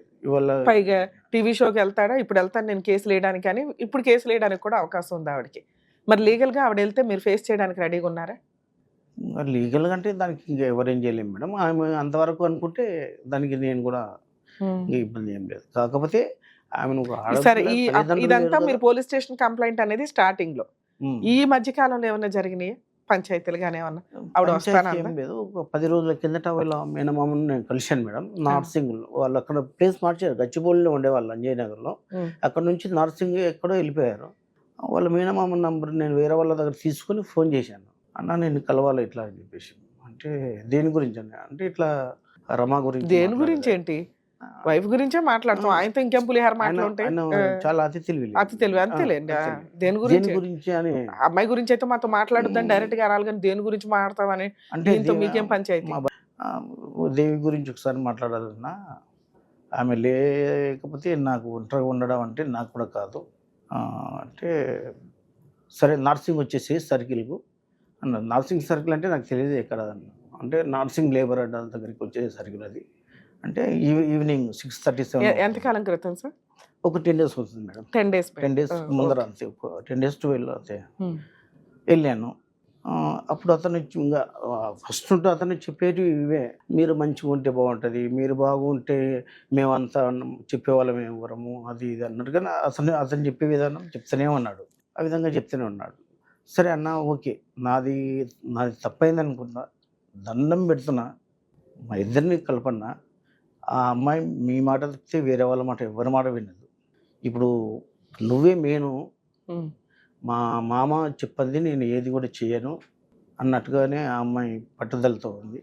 పైగా టీవీ షోకి వెళ్తాడా, ఇప్పుడు వెళ్తాను నేను కేసులు వేయడానికి అని, ఇప్పుడు కేసులు వేయడానికి కూడా అవకాశం ఉంది ఆవిడకి. మరి లీగల్ గా ఆవిడ వెళ్తే మీరు ఫేస్ చేయడానికి రెడీగా ఉన్నారా? లీగల్ గా అంటే దానికి ఇంకా ఎవరేం చేయలేము మేడం. ఆమె అంతవరకు అనుకుంటే దానికి నేను కూడా ఇబ్బంది ఏం లేదు. కాకపోతే ఆమెను సరే, ఇదంతా మీరు పోలీస్ స్టేషన్ కంప్లైంట్ అనేది స్టార్టింగ్ లో, ఈ మధ్య కాలంలో ఏమన్నా జరిగినాయి పంచాయతీలు గానీ ఏమన్నా? ఆవిడ వస్తాను లేదు. ఒక 10 రోజుల కిందట వాళ్ళ మేనమామను నేను కలిశాను మేడం. నార్సింగ్ వాళ్ళు అక్కడ ప్లేస్ మార్చారు, గచ్చిబౌలిలో ఉండేవాళ్ళు అంజయ్ లో, అక్కడ నుంచి నార్సింగ్ ఎక్కడో వెళ్ళిపోయారు. వాళ్ళ మేనమామ నంబర్ నేను వేరే వాళ్ళ దగ్గర తీసుకుని ఫోన్ చేశాను, అన్న నేను కలవాలి ఇట్లా అని చెప్పేసి. అంటే దేని గురించి అండి అంటే, ఇట్లా రమా గురించి. దేని గురించి ఏంటి? వైఫ్ గురించే మాట్లాడతాం, ఆయనతో ఇంకేం పులిహార మాట్లాడుంటాయి. చాలా అతి తెలివి అంతేలేండి. దేని గురించి అని, అమ్మాయి గురించి అయితే మాతో మాట్లాడొద్దని డైరెక్ట్ గా అనాలి, కానీ దేని గురించి మాట్లాడతామని అంటే మీకేం పంచాయతీ? దేవి గురించి ఒకసారి మాట్లాడాలన్నా, ఆమె లేకపోతే నాకు ఒంటరిగా ఉండడం అంటే నాకు కూడా కాదు అంటే, సరే నార్సింగ్ వచ్చేసి సర్కిల్కు అన్నారు. నార్సింగ్ సర్కిల్ అంటే నాకు తెలియదు ఎక్కడ అంటే, నార్సింగ్ లేబర్ అడ్డా దగ్గరికి వచ్చే సర్కిల్ అది. అంటే ఈవినింగ్ 6:37. ఎంతకాలం క్రితం సార్? ఒక 10 days అవుతుంది మేడం. 10 days ముందర అంతే, 10 days 12 అంతే వెళ్ళాను. అప్పుడు అతను ఇంకా ఫస్ట్ ఉంటే అతను చెప్పేది ఇవే, మీరు మంచిగా ఉంటే బాగుంటుంది, మీరు బాగుంటే మేమంతా చెప్పేవాళ్ళం ఎవరము అది ఇది అన్నట్టు. కానీ అతను చెప్పే విధానం చెప్తూనే ఉన్నాడు, ఆ విధంగా చెప్తూనే ఉన్నాడు. సరే అన్న ఓకే, నాది తప్పైంది అనుకున్నా, దండం పెడుతున్నా, మా ఇద్దరిని కలపన్నా. ఆ అమ్మాయి మీ మాట తప్పితే వేరే వాళ్ళ మాట ఎవరి మాట వినదు. ఇప్పుడు నువ్వే మేను, మా మామ చెప్పింది నేను ఏది కూడా చేయను అన్నట్టుగానే ఆ అమ్మాయి పట్టుదలతో ఉంది.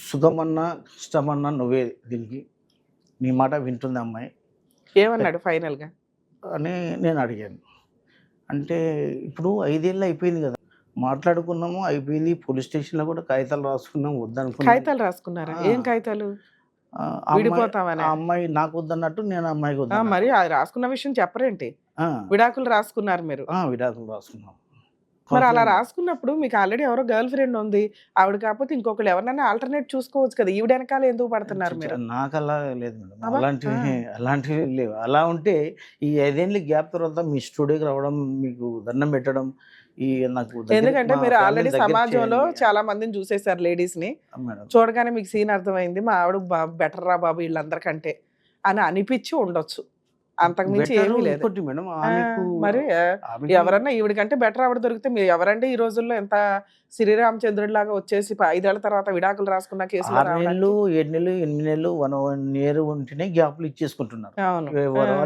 సుఖమన్నా కష్టమన్నా నువ్వే దీనికి, నీ మాట వింటుంది అమ్మాయి. ఏమన్నాడు ఫైనల్గా అని నేను అడిగాను. అంటే ఇప్పుడు 5 ఏళ్ళు అయిపోయింది కదా, మాట్లాడుకున్నాము, అయిపోయింది. పోలీస్ స్టేషన్‌లో కూడా కాగితాలు రాసుకున్నాం, వద్దనుకున్నాం. కాగితాలు రాసుకున్నారా? ఆ! ఏం కాగితాలు? ఆ అమ్మాయి విడిపోతామనే? ఆ అమ్మాయి నాకు వద్దన్నట్టు, నేను ఆ అమ్మాయికి మరి వద్దన్నట్టు. అది రాసుకున్న విషయం చెప్పరేంటి? ఆ! విడాకులు రాసుకున్నారు మీరు. విడాకులు రాసుకున్నాం. మరి అలా కౌన్సిలింగ్. రాసుకున్నప్పుడు మీకు ఆల్రెడీ ఎవరో గర్ల్ ఫ్రెండ్ ఉంది. ఆవిడ కాకపోతే ఇంకొకళ్ళు ఎవరినైనా ఆల్టర్‌నేట్ చూసుకోవచ్చు కదా! ఈవిడ వెనకాల ఎందుకు పడుతున్నారు మీరు? నాకలా లేదు మేడం. అబ్బా! అలాంటివి లేవు. అలా ఉంటే ఈ 5 ఏళ్ల గ్యాప్ తర్వాత మీ స్టూడియోకి రావడం, మీకు దండం పెట్టడం, ఈ నాకు ఎందుకంటే మా మీరు ఫ్యామిలీని ఆల్రెడీ దగ్గర సమాజంలో చేయండి. చాలా మందిని చూసేసారు లేడీస్‌ని. మేడం. చూడగానే మీకు సీన్ అర్థమైంది. మా ఆవిడ బెటర్ రా బాబు వీళ్ళందరికంటే అని అనిపిచ్చి ఉండొచ్చు. అంతకు మించి బెటరు ఏమీ లేదు. ఇంకోటి మేడం, మరి ఆమెకు ఎవరన్నా ఈవిడకంటే బెటర్ ఆవిడ దొరికితే మీరు ఎవరండి ఈ రోజుల్లో ఎంత శ్రీరామచంద్రుడిలాగా వచ్చేసి 5 ఏళ్ల తర్వాత విడాకులు రాసుకున్న కేసులు 6 నెలలు, రావడానికి? 7 నెలలు, 8 నెలలు, 1 ఇయర్ ఉంటేనే గ్యాప్‌లు ఇచ్చేసుకుంటున్నారు. అవును.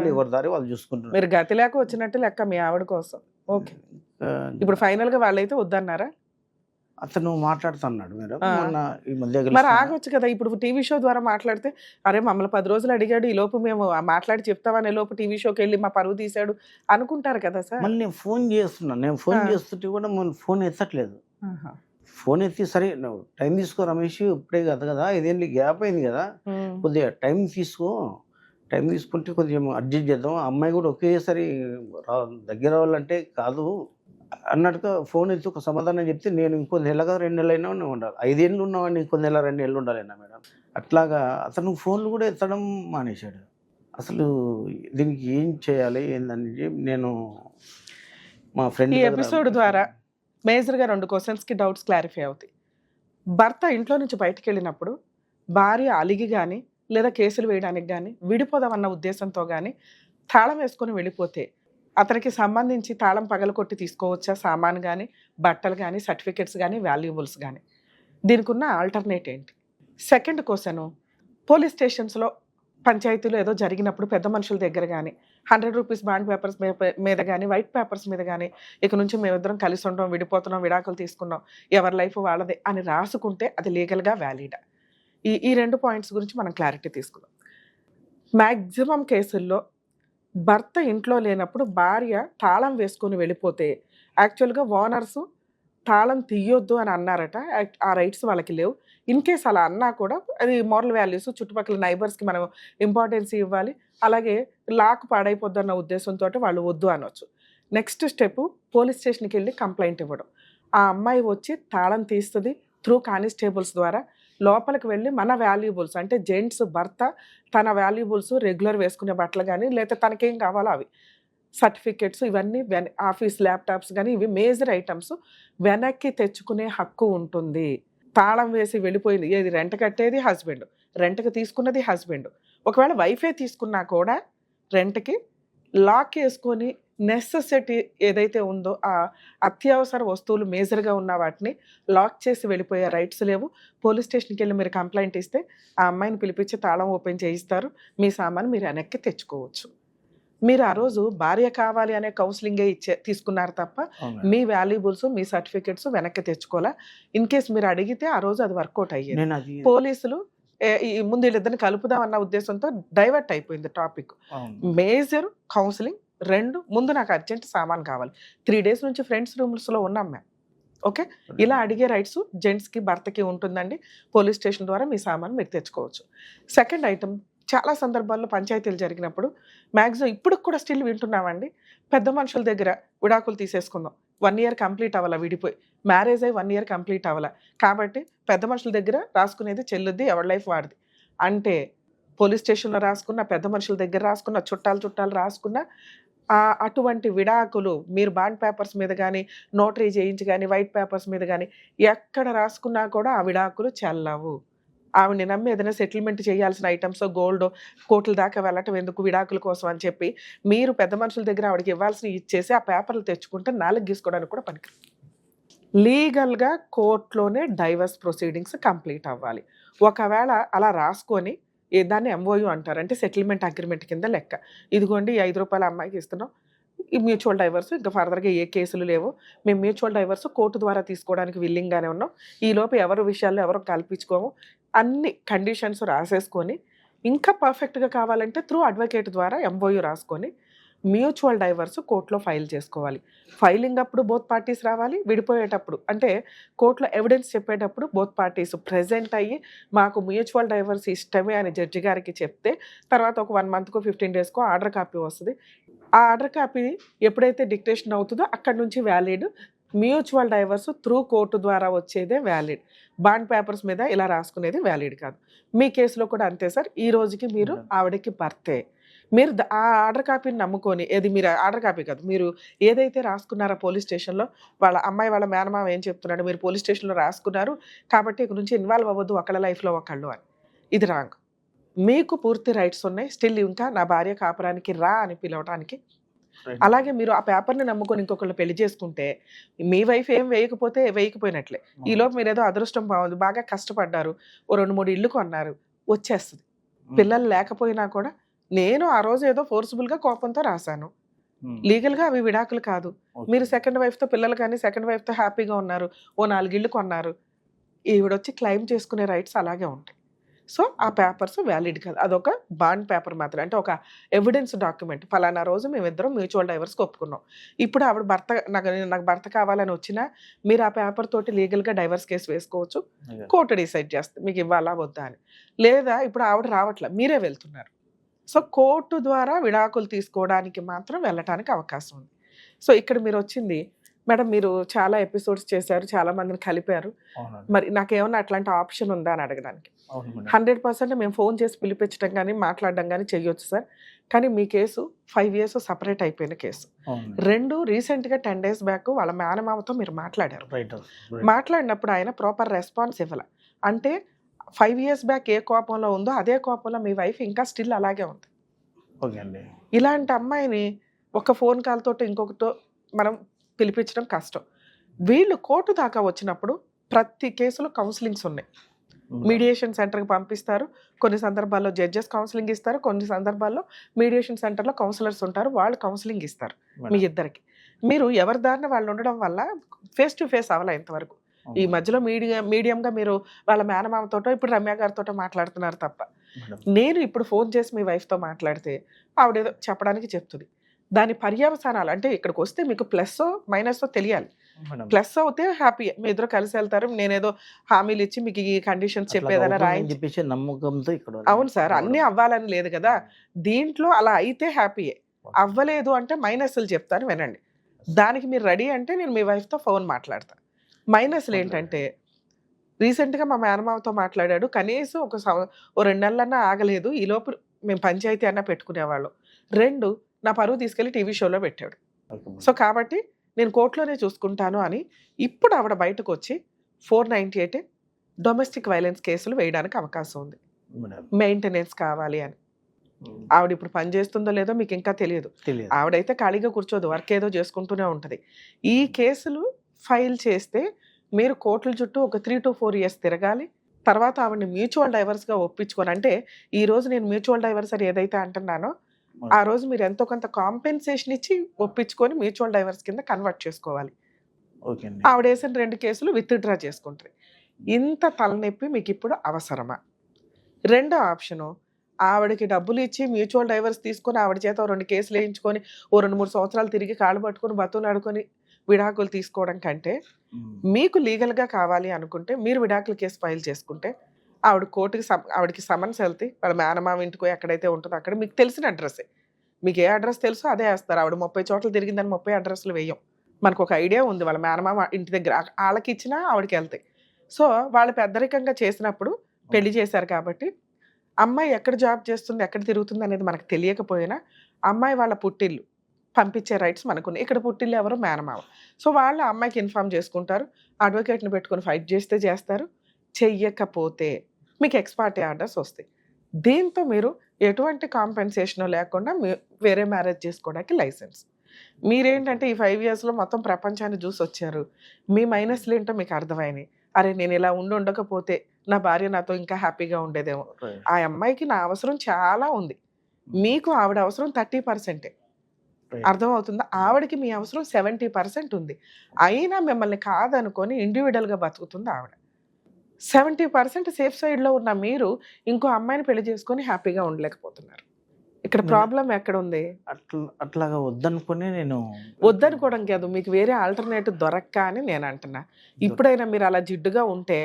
ఎవరి దారి వాళ్ళు చూసుకుంటున్నారు. మీరు గతి లేక వచ్చినట్టు లెక్క మీ ఆవిడ కోసం. ఓకే. ఇప్పుడు ఫైనల్‌గా వాళ్ళైతే వద్దన్నారా? అతను మాట్లాడుతున్నాడు మేడం. ఆ. మొన్న ఈ మధ్య మరి కలిసిన ఆగొచ్చు కదా! ఇప్పుడు టీవీ షో ద్వారా మాట్లాడితే, అరే మమ్మల్ని 10 రోజులు అడిగాడు. ఈలోపు మేము మాట్లాడి చెప్తామనే లోపు టీవీ షోకెళ్ళి మా పరువు తీశాడు అనుకుంటారు కదా సార్. మళ్ళీ నేను ఫోన్ చేస్తున్నాను. నేను ఫోన్ చేస్తుంటే కూడా ఫోన్ ఎత్తట్లేదు. ఆహా. ఫోన్ ఎత్తి, సరే నువ్వు టైం తీసుకో రమేష్, ఇప్పుడే కదా కదా 5 ఏళ్ళు గ్యాప్ అయింది కదా, కొద్దిగా టైం తీసుకో, టైం తీసుకుంటే కొంచెం అడ్జస్ట్ చేద్దాం, ఆ అమ్మాయి కూడా ఒకేసారి దగ్గర అవ్వాలంటే కాదు అన్నట్టుగా ఫోన్ ఎత్తి ఒక సమాధానం చెప్తే, నేను ఇంకో నెలగా 2 నెలలైనా ఉండాలి. 5 ఏళ్ళు ఉన్నవాడిని ఇంకో నెల 2 నెలలు ఉండాలన్నా మేడం. అట్లాగా అతను ఫోన్లు కూడా ఎత్తడం మానేశాడు. అసలు దీనికి ఏం చేయాలి ఏందని నేను మా ఫ్రెండ్ ఈ ఎపిసోడ్ ద్వారా మేజర్‌గా 2 క్వెషన్స్‌కి డౌట్స్ క్లారిఫై అవుతాయి. భర్త ఇంట్లో నుంచి బయటికెళ్ళినప్పుడు భార్య అలిగి గాని, లేదా కేసులు వేయడానికి గాని, విడిపోదామన్న ఉద్దేశంతో గాని తాళం వేసుకొని వెళ్ళిపోతే, అతనికి సంబంధించి తాళం పగలగొట్టి తీసుకోవచ్చా? సామాను గాని, బట్టలు గాని, సర్టిఫికేట్స్ గాని, వాల్యుబుల్స్ గాని. దీనికున్న ఆల్టర్‌నేట్ ఏంటి? సెకండ్ క్వెషను, పోలీస్ స్టేషన్స్‌లో పంచాయతీలో ఏదో జరిగినప్పుడు పెద్ద మనుషుల దగ్గర గాని, ₹100 బాండ్ పేపర్స్ మీద గాని, వైట్ పేపర్స్ మీద గాని, ఇక నుంచి మేమిద్దరం కలిసి ఉండం, విడిపోతున్నాం, విడాకులు తీసుకున్నాం, ఎవరి లైఫ్ వాళ్ళదే అని రాసుకుంటే అది లీగల్‌గా వ్యాలిడా? ఈ 2 పాయింట్స్ గురించి మనం క్లారిటీ తీసుకుందాం. మాక్సిమం కేసుల్లో భర్త ఇంట్లో లేనప్పుడు భార్య తాళం వేసుకొని వెళ్ళిపోతే, యాక్చువల్‌గా ఓనర్సు తాళం తీయొద్దు అని అన్నారట. ఆ రైట్స్ వాళ్ళకి లేవు. ఇన్ కేస్ అలా అన్నా కూడా అది మోరల్ వాల్యూస్, చుట్టుపక్కల నైబర్స్‌కి మనం ఇంపార్టెన్స్ ఇవ్వాలి. అలాగే లాక్ పాడైపోద్దన్న ఉద్దేశంతోటి వాళ్ళు వద్దు అనొచ్చు. నెక్స్ట్ స్టెప్ పోలీస్ స్టేషన్‌కెళ్ళి కంప్లెయింట్ ఇవ్వడం. ఆ అమ్మాయి వచ్చి తాళం తీస్తది. త్రూ కానిస్టేబుల్స్ ద్వారా లోపలికి వెళ్ళి మన వాల్యుబుల్స్ అంటే జెంట్స్ భర్త తన వాల్యుబుల్స్ రెగ్యులర్ వేసుకునే బట్టలు గాని, లేతే తనకేం కావాలో అవి. సర్టిఫికేట్స్ ఇవన్నీ ఆఫీస్ ల్యాప్‌టాప్స్ గాని, ఇవి మేజర్ ఐటెమ్స్ వెనక్కి తెచ్చుకునే హక్కు ఉంటుంది. తాళం వేసి వెళ్ళిపోయింది. ఏది రెంట్ కట్టేది హస్బెండ్. రెంట్‌కి తీసుకున్నది హస్బెండ్. ఒకవేళ వైఫే తీసుకున్నా కూడా రెంట్‌కి లాక్ యేసుకొని నెసెసిటీ ఏదైతే ఉందో ఆ అత్యవసర వస్తువులు మేజర్‌గా ఉన్న వాటిని లాక్ చేసి వెళ్ళిపోయే రైట్స్ లేవు. పోలీస్ స్టేషన్‌కెళ్ళి మీరు కంప్లెయింట్ ఇస్తే ఆ అమ్మాయిని పిలిపించి తాళం ఓపెన్ చేయిస్తారు. మీ సామాను మీరు వెనక్కి తెచ్చుకోవచ్చు. మీరు ఆ రోజు భార్య కావాలి అనే కౌన్సిలింగే తీసుకున్నారు తప్ప మీ వాల్యుబుల్స్, మీ సర్టిఫికేట్స్ వెనక్కి తెచ్చుకోవాలా. ఇన్ కేస్ మీరు అడిగితే ఆ రోజు అది వర్కౌట్ అయ్యేది. పోలీసులు ఈ ముందు వీళ్ళిద్దరిని కలుపుదాం అన్న ఉద్దేశంతో డైవర్ట్ అయిపోయింది టాపిక్. మేజర్ కౌన్సిలింగ్ 2 ముందు నాకు అర్జెంట్ సామాన్ కావాలి. 3 డేస్ నుంచి ఫ్రెండ్స్ రూమ్స్‌లో ఉన్నాం మేము. ఓకే. ఇలా అడిగే రైట్స్ జెంట్స్‌కి, భర్తకి ఉంటుందండి. పోలీస్ స్టేషన్ ద్వారా మీ సామాను మీరు తెచ్చుకోవచ్చు. సెకండ్ ఐటమ్, చాలా సందర్భాల్లో పంచాయతీలు జరిగినప్పుడు మాక్సిమం ఇప్పటికి కూడా స్టిల్ వింటున్నామండి. పెద్ద మనుషుల దగ్గర విడాకులు తీసేసుకుందాం. 1 ఇయర్ కంప్లీట్ అవ్వాలా విడిపోయి. మ్యారేజ్ అయ్యి 1 ఇయర్ కంప్లీట్ అవ్వాలా. కాబట్టి పెద్ద మనుషుల దగ్గర రాసుకునేది చెల్లుద్ది, ఎవరి లైఫ్ వాడిది. అంటే పోలీస్ స్టేషన్‌లో రాసుకున్న, పెద్ద మనుషుల దగ్గర రాసుకున్న, చుట్టాలు రాసుకున్న అటువంటి విడాకులు మీరు బాండ్ పేపర్స్ మీద గాని, నోటరీ చేయించి గాని, వైట్ పేపర్స్ మీద గాని ఎక్కడ రాసుకున్నా కూడా ఆ విడాకులు చెల్లవు. ఆవిడని నమ్మి ఏదైనా సెటిల్మెంట్ చేయాల్సిన ఐటమ్సో, గోల్డో కోర్టుల దాకా వెళ్ళటం ఎందుకు విడాకుల కోసం అని చెప్పి మీరు పెద్ద మనుషుల దగ్గర ఆవిడకి ఇవ్వాల్సినవి ఇచ్చేసి ఆ పేపర్లు తెచ్చుకుంటే నాలుగు గీసుకోవడానికి కూడా పనికిరాదు. లీగల్‌గా కోర్ట్‌లోనే డైవర్స్ ప్రొసీడింగ్స్ కంప్లీట్ అవ్వాలి. ఒకవేళ అలా రాసుకొని దాన్ని ఎంఓయూ అంటారు. అంటే సెటిల్మెంట్ అగ్రీమెంట్ కింద లెక్క. ఇదిగోండి ఈ ₹5 అమ్మాయికి ఇస్తున్నాం. ఈ మ్యూచువల్ డైవర్స్ ఇంకా ఫర్దర్‌గా ఏ కేసులు లేవు. మేము మ్యూచువల్ డైవర్స్ కోర్టు ద్వారా తీసుకోవడానికి విల్లింగ్‌గానే ఉన్నాం. ఈలోపు ఎవరి విషయాల్లో ఎవరు కల్పించుకోము. అన్ని కండిషన్స్ రాసేసుకొని ఇంకా పర్ఫెక్ట్‌గా కావాలంటే త్రూ అడ్వకేట్ ద్వారా ఎంఓయూ రాసుకొని మ్యూచువల్ డైవర్స్ కోర్టులో ఫైల్ చేసుకోవాలి. ఫైలింగ్ అప్పుడు బోత్ పార్టీస్ రావాలి, విడిపోయేటప్పుడు అంటే కోర్టులో ఎవిడెన్స్ చెప్పేటప్పుడు బోత్ పార్టీస్ ప్రెజెంట్ అయ్యి మాకు మ్యూచువల్ డైవర్స్ ఇష్టమే అని జడ్జి గారికి చెప్తే తర్వాత ఒక 1 మంత్కో 15 డేస్కో ఆర్డర్ కాపీ వస్తుంది. ఆ ఆర్డర్ కాపీ ఎప్పుడైతే డిక్టేషన్ అవుతుందో అక్కడ నుంచి valid. Mutual divorce through court ద్వారా వచ్చేదే వ్యాలిడ్. బాండ్ పేపర్స్ మీద ఇలా రాసుకునేది వ్యాలిడ్ కాదు. మీ కేసులో కూడా అంతే సార్. ఈ రోజుకి మీరు ఆవిడకి భర్తే. మీరు ఆ ఆర్డర్ కాపీని నమ్ముకొని ఏది మీరు ఆర్డర్ కాపీ కాదు, మీరు ఏదైతే రాసుకున్నారో పోలీస్ స్టేషన్లో వాళ్ళ అమ్మాయి వాళ్ళ మేనమామ ఏం చెప్తున్నాడు, మీరు పోలీస్ స్టేషన్లో రాసుకున్నారు కాబట్టి ఇక నుంచి ఇన్వాల్వ్ అవ్వద్దు ఒకళ్ళ లైఫ్లో ఒకళ్ళు అని. ఇది రాంగ్. మీకు పూర్తి రైట్స్ ఉన్నాయి. స్టిల్ ఇంకా నా భార్య కాపురానికి రా అని పిలవడానికి. అలాగే మీరు ఆ పేపర్ని నమ్ముకొని ఇంకొకళ్ళు పెళ్లి చేసుకుంటే మీ వైఫ్ ఏం వేయకపోతే వేయకపోయినట్లే. ఈలోపు మీరు ఏదో అదృష్టం బాగుంది, బాగా కష్టపడ్డారు, ఓ 2-3 ఇళ్ళు కొన్నారు, వచ్చేస్తుంది. పిల్లలు లేకపోయినా కూడా నేను ఆ రోజు ఏదో ఫోర్స్ఫుల్గా కోపంతో రాశాను, లీగల్గా అవి విడాకులు కాదు. మీరు సెకండ్ వైఫ్తో పిల్లలు కానీ సెకండ్ వైఫ్తో హ్యాపీగా ఉన్నారు, ఓ 4 ఇళ్ళు కొన్నారు, ఈవిడొచ్చి క్లెయిమ్ చేసుకునే రైట్స్ అలాగే ఉంటాయి. సో ఆ పేపర్స్ వ్యాలిడ్ కాదు. అదొక బాండ్ పేపర్ మాత్రం, అంటే ఒక ఎవిడెన్స్ డాక్యుమెంట్. ఫలానా రోజు మేమిద్దరం మ్యూచువల్ డైవర్స్కి ఒప్పుకున్నాం, ఇప్పుడు ఆవిడ భర్త నాకు భర్త కావాలని వచ్చినా మీరు ఆ పేపర్ తోటి లీగల్గా డైవర్స్ కేసు వేసుకోవచ్చు. కోర్టు డిసైడ్ చేస్తుంది మీకు ఇవ్వాలా వద్దా అని. లేదా ఇప్పుడు ఆవిడ రావట్లే, మీరే వెళ్తున్నారు. సో కోర్టు ద్వారా విడాకులు తీసుకోవడానికి మాత్రం వెళ్ళటానికి అవకాశం ఉంది. సో ఇక్కడ మీరు వచ్చింది మేడం, మీరు చాలా ఎపిసోడ్స్ చేశారు, చాలా మందిని కలిపారు, మరి నాకేమన్నా అట్లాంటి ఆప్షన్ ఉందా అని అడగడానికి. 100% మేము ఫోన్ చేసి పిలిపించడం కానీ మాట్లాడడం కానీ చెయ్యొచ్చు సార్. కానీ మీ కేసు 5 years సపరేట్ అయిపోయిన కేసు. 2 రీసెంట్గా 10 days బ్యాక్ వాళ్ళ మేనమామతో మీరు మాట్లాడారు. మాట్లాడినప్పుడు ఆయన ప్రాపర్ రెస్పాన్స్ ఇవ్వాల. అంటే 5 years బ్యాక్ ఏ కోపంలో ఉందో అదే కోపంలో మీ వైఫ్ ఇంకా స్టిల్ అలాగే ఉంది. ఇలాంటి అమ్మాయిని ఒక ఫోన్ కాల్ తోటి ఇంకొకటితో మనం పిలిపించడం కష్టం. వీళ్ళు కోర్టు దాకా వచ్చినప్పుడు ప్రతి కేసులో కౌన్సిలింగ్స్ ఉన్నాయి. మీడియేషన్ సెంటర్కి పంపిస్తారు, కొన్ని సందర్భాల్లో జడ్జెస్ కౌన్సిలింగ్ ఇస్తారు, కొన్ని సందర్భాల్లో మీడియేషన్ సెంటర్లో కౌన్సిలర్స్ ఉంటారు, వాళ్ళు కౌన్సిలింగ్ ఇస్తారు మీ ఇద్దరికి. మీరు ఎవరి దారిన వాళ్ళు ఉండడం వల్ల ఫేస్ టు ఫేస్ అవ్వాలి ఇంతవరకు. ఈ మధ్యలో మీడియంగా మీరు వాళ్ళ మేనమామతోటో ఇప్పుడు రమ్య గారితో మాట్లాడుతున్నారు తప్ప. నేను ఇప్పుడు ఫోన్ చేసి మీ వైఫ్తో మాట్లాడితే ఆవిడేదో చెప్పడానికి చెప్తుంది, దాని పర్యవసానాలు అంటే ఇక్కడికి వస్తే మీకు ప్లస్ మైనస్ తెలియాలి. ప్లస్ అవుతే హ్యాపీ, మీ ఇద్దరు కలిసి వెళ్తారు, నేనేదో హామీలు ఇచ్చి మీకు ఈ కండిషన్స్ చెప్పేదైనా రాయించి నమ్మకంతో ఇక్కడ. అవును సార్, అన్నీ అవ్వాలని లేదు కదా, దీంట్లో అలా అయితే హ్యాపీయే. అవ్వలేదు అంటే మైనస్లు చెప్తాను వినండి. దానికి మీరు రెడీ అంటే నేను మీ వైఫ్తో ఫోన్ మాట్లాడతాను. మైనస్లు ఏంటంటే రీసెంట్గా మా మేనమామతో మాట్లాడాడు, కనీసం ఓ 2 నెలలన్నా ఆగలేదు, ఈలోపు మేము పంచాయతీ అన్నా పెట్టుకునేవాళ్ళం. 2 నా పరువు తీసుకెళ్లి టీవీ షోలో పెట్టాడు. సో కాబట్టి నేను కోర్టులోనే చూసుకుంటాను అని ఇప్పుడు ఆవిడ బయటకు వచ్చి 498 డొమెస్టిక్ వైలెన్స్ కేసులు వేయడానికి అవకాశం ఉంది. మెయింటెనెన్స్ కావాలి అని. ఆవిడ ఇప్పుడు పని చేస్తుందో లేదో మీకు ఇంకా తెలియదు. ఆవిడైతే ఖాళీగా కూర్చోదు, వర్క్ ఏదో చేసుకుంటూనే ఉంటుంది. ఈ కేసులు ఫైల్ చేస్తే మీరు కోర్టుల చుట్టూ ఒక 3 to 4 years తిరగాలి. తర్వాత ఆవిడని మ్యూచువల్ డైవర్స్గా ఒప్పించుకొని, అంటే ఈ రోజు నేను మ్యూచువల్ డైవర్స్ అని ఏదైతే అంటున్నానో ఆ రోజు మీరు ఎంతో కొంత కాంపెన్సేషన్ ఇచ్చి ఒప్పించుకొని మ్యూచువల్ డైవర్స్ కింద కన్వర్ట్ చేసుకోవాలి. ఆవిడ వేసిన 2 కేసులు విత్డ్రా చేసుకుంటారు. ఇంత తలనొప్పి మీకు ఇప్పుడు అవసరమా? రెండో ఆప్షను, ఆవిడకి డబ్బులు ఇచ్చి మ్యూచువల్ డైవర్స్ తీసుకొని ఆవిడ చేత 2 కేసులు వేయించుకొని ఓ 2-3 సంవత్సరాలు తిరిగి కాళ్ళు పట్టుకొని బతులాడుకొని విడాకులు తీసుకోవడం కంటే మీకు లీగల్గా కావాలి అనుకుంటే మీరు విడాకుల కేసు ఫైల్ చేసుకుంటే ఆవిడ కోర్టుకి ఆవిడకి సమన్స్ వెళ్తే వాళ్ళ మేనమామ ఇంటికో ఎక్కడైతే ఉంటుందో అక్కడ మీకు తెలిసిన అడ్రస్సే, మీకు ఏ అడ్రస్ తెలుసో అదే వేస్తారు. ఆవిడ 30 చోట్ల తిరిగిందని 30 అడ్రస్లు వేయం. మనకు ఒక ఐడియా ఉంది వాళ్ళ మేనమామ ఇంటి దగ్గర, వాళ్ళకి ఇచ్చినా ఆవిడకి వెళ్తాయి. సో వాళ్ళు పెద్దరికంగా చేసినప్పుడు పెళ్లి చేశారు కాబట్టి అమ్మాయి ఎక్కడ జాబ్ చేస్తుంది, ఎక్కడ తిరుగుతుంది అనేది మనకు తెలియకపోయినా అమ్మాయి వాళ్ళ పుట్టిల్లు పంపించే రైట్స్ మనకున్నాయి. ఇక్కడ పుట్టిల్లు ఎవరు? మేనమామ. సో వాళ్ళు అమ్మాయికి ఇన్ఫార్మ్ చేసుకుంటారు, అడ్వకేట్ని పెట్టుకొని ఫైట్ చేస్తే చేస్తారు, చెయ్యకపోతే మీకు ఎక్స్పార్టీ ఆర్డర్స్ వస్తాయి. దీంతో మీరు ఎటువంటి కాంపెన్సేషన్ లేకుండా వేరే మ్యారేజ్ చేసుకోవడానికి లైసెన్స్. మీరేంటంటే ఈ 5 yearsలో మొత్తం ప్రపంచాన్ని చూసి వచ్చారు, మీ మైనస్లు ఏంటో మీకు అర్థమైనాయి. అరే నేను ఇలా ఉండకపోతే నా భార్య నాతో ఇంకా హ్యాపీగా ఉండేదేమో. ఆ అమ్మాయికి నా అవసరం చాలా ఉంది, మీకు ఆవిడ అవసరం 30%. అర్థమవుతుందా? ఆవిడకి మీ అవసరం 70% ఉంది. అయినా మిమ్మల్ని కాదనుకొని ఇండివిజువల్గా బతుకుతుంది ఆవిడ. 70% సేఫ్ సైడ్లో ఉన్న మీరు ఇంకో అమ్మాయిని పెళ్లి చేసుకొని హ్యాపీగా ఉండలేకపోతున్నారు. ఇక్కడ ప్రాబ్లం ఎక్కడ ఉంది? అట్లాగా వద్దనుకుని నేను వద్దనుకోవడం కాదు, మీకు వేరే ఆల్టర్నేటివ్ దొరక్క అని నేను అంటున్నా. ఇప్పుడైనా మీరు అలా జిడ్డుగా ఉంటే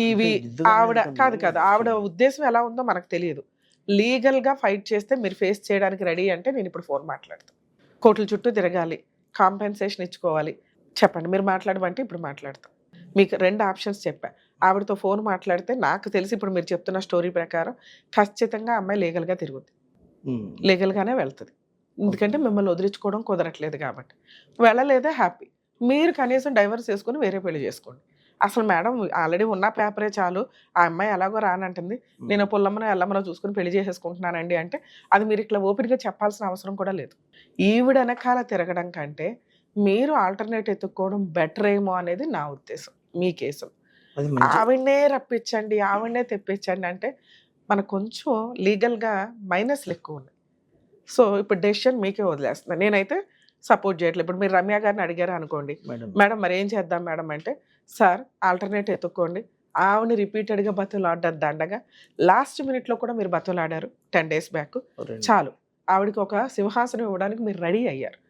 ఇవి ఆవిడ కాదు ఆవిడ ఉద్దేశం ఎలా ఉందో మనకు తెలియదు. లీగల్గా ఫైట్ చేస్తే మీరు ఫేస్ చేయడానికి రెడీ అంటే నేను ఇప్పుడు ఫోన్ మాట్లాడతాను. కోర్టుల చుట్టూ తిరగాలి, కాంపెన్సేషన్ ఇచ్చుకోవాలి. చెప్పండి, మీరు మాట్లాడమంటే ఇప్పుడు మాట్లాడతాం. మీకు 2 ఆప్షన్స్ చెప్పా. ఆవిడతో ఫోన్ మాట్లాడితే నాకు తెలిసి ఇప్పుడు మీరు చెప్తున్న స్టోరీ ప్రకారం ఖచ్చితంగా అమ్మాయి లీగల్గా తిరుగుద్ది, లీగల్గానే వెళ్తుంది. ఎందుకంటే మిమ్మల్ని వదిలించుకోవడం కుదరట్లేదు కాబట్టి. వెళ్ళలేదా హ్యాపీ, మీరు కనీసం డైవర్స్ చేసుకుని వేరే పెళ్లి చేసుకోండి. అసలు మేడం ఆల్రెడీ ఉన్న పేపరే చాలు, ఆ అమ్మాయి ఎలాగో రానంటుంది, నేను పుల్లమ్మను ఎల్లమ్మలో చూసుకుని పెళ్లి చేసేసుకుంటున్నానండి అంటే అది మీరు ఇట్లా ఓపెన్గా చెప్పాల్సిన అవసరం కూడా లేదు. ఈవిడ వెనకాల తిరగడం కంటే మీరు ఆల్టర్నేట్ ఎత్తుక్కోవడం బెటర్ ఏమో అనేది నా ఉద్దేశం. మీ కేసులో ఆవిడనే రప్పించండి, ఆవిడనే తెప్పించండి అంటే మనకు కొంచెం లీగల్గా మైనస్లు ఎక్కువ ఉన్నాయి. సో ఇప్పుడు డెసిషన్ మీకే వదిలేస్తున్నాను. నేనైతే సపోర్ట్ చేయట్లేదు. ఇప్పుడు మీరు రమ్య గారిని అడిగారు అనుకోండి, మేడం మరి ఏం చేద్దాం మేడం అంటే, సార్ ఆల్టర్నేట్ ఎత్తుక్కోండి. ఆవిడని రిపీటెడ్గా బతులాడ్డారు దండగా. లాస్ట్ మినిట్లో కూడా మీరు బతులాడారు 10 days బ్యాక్. చాలు, ఆవిడకి ఒక సింహాసనం ఇవ్వడానికి మీరు రెడీ అయ్యారు.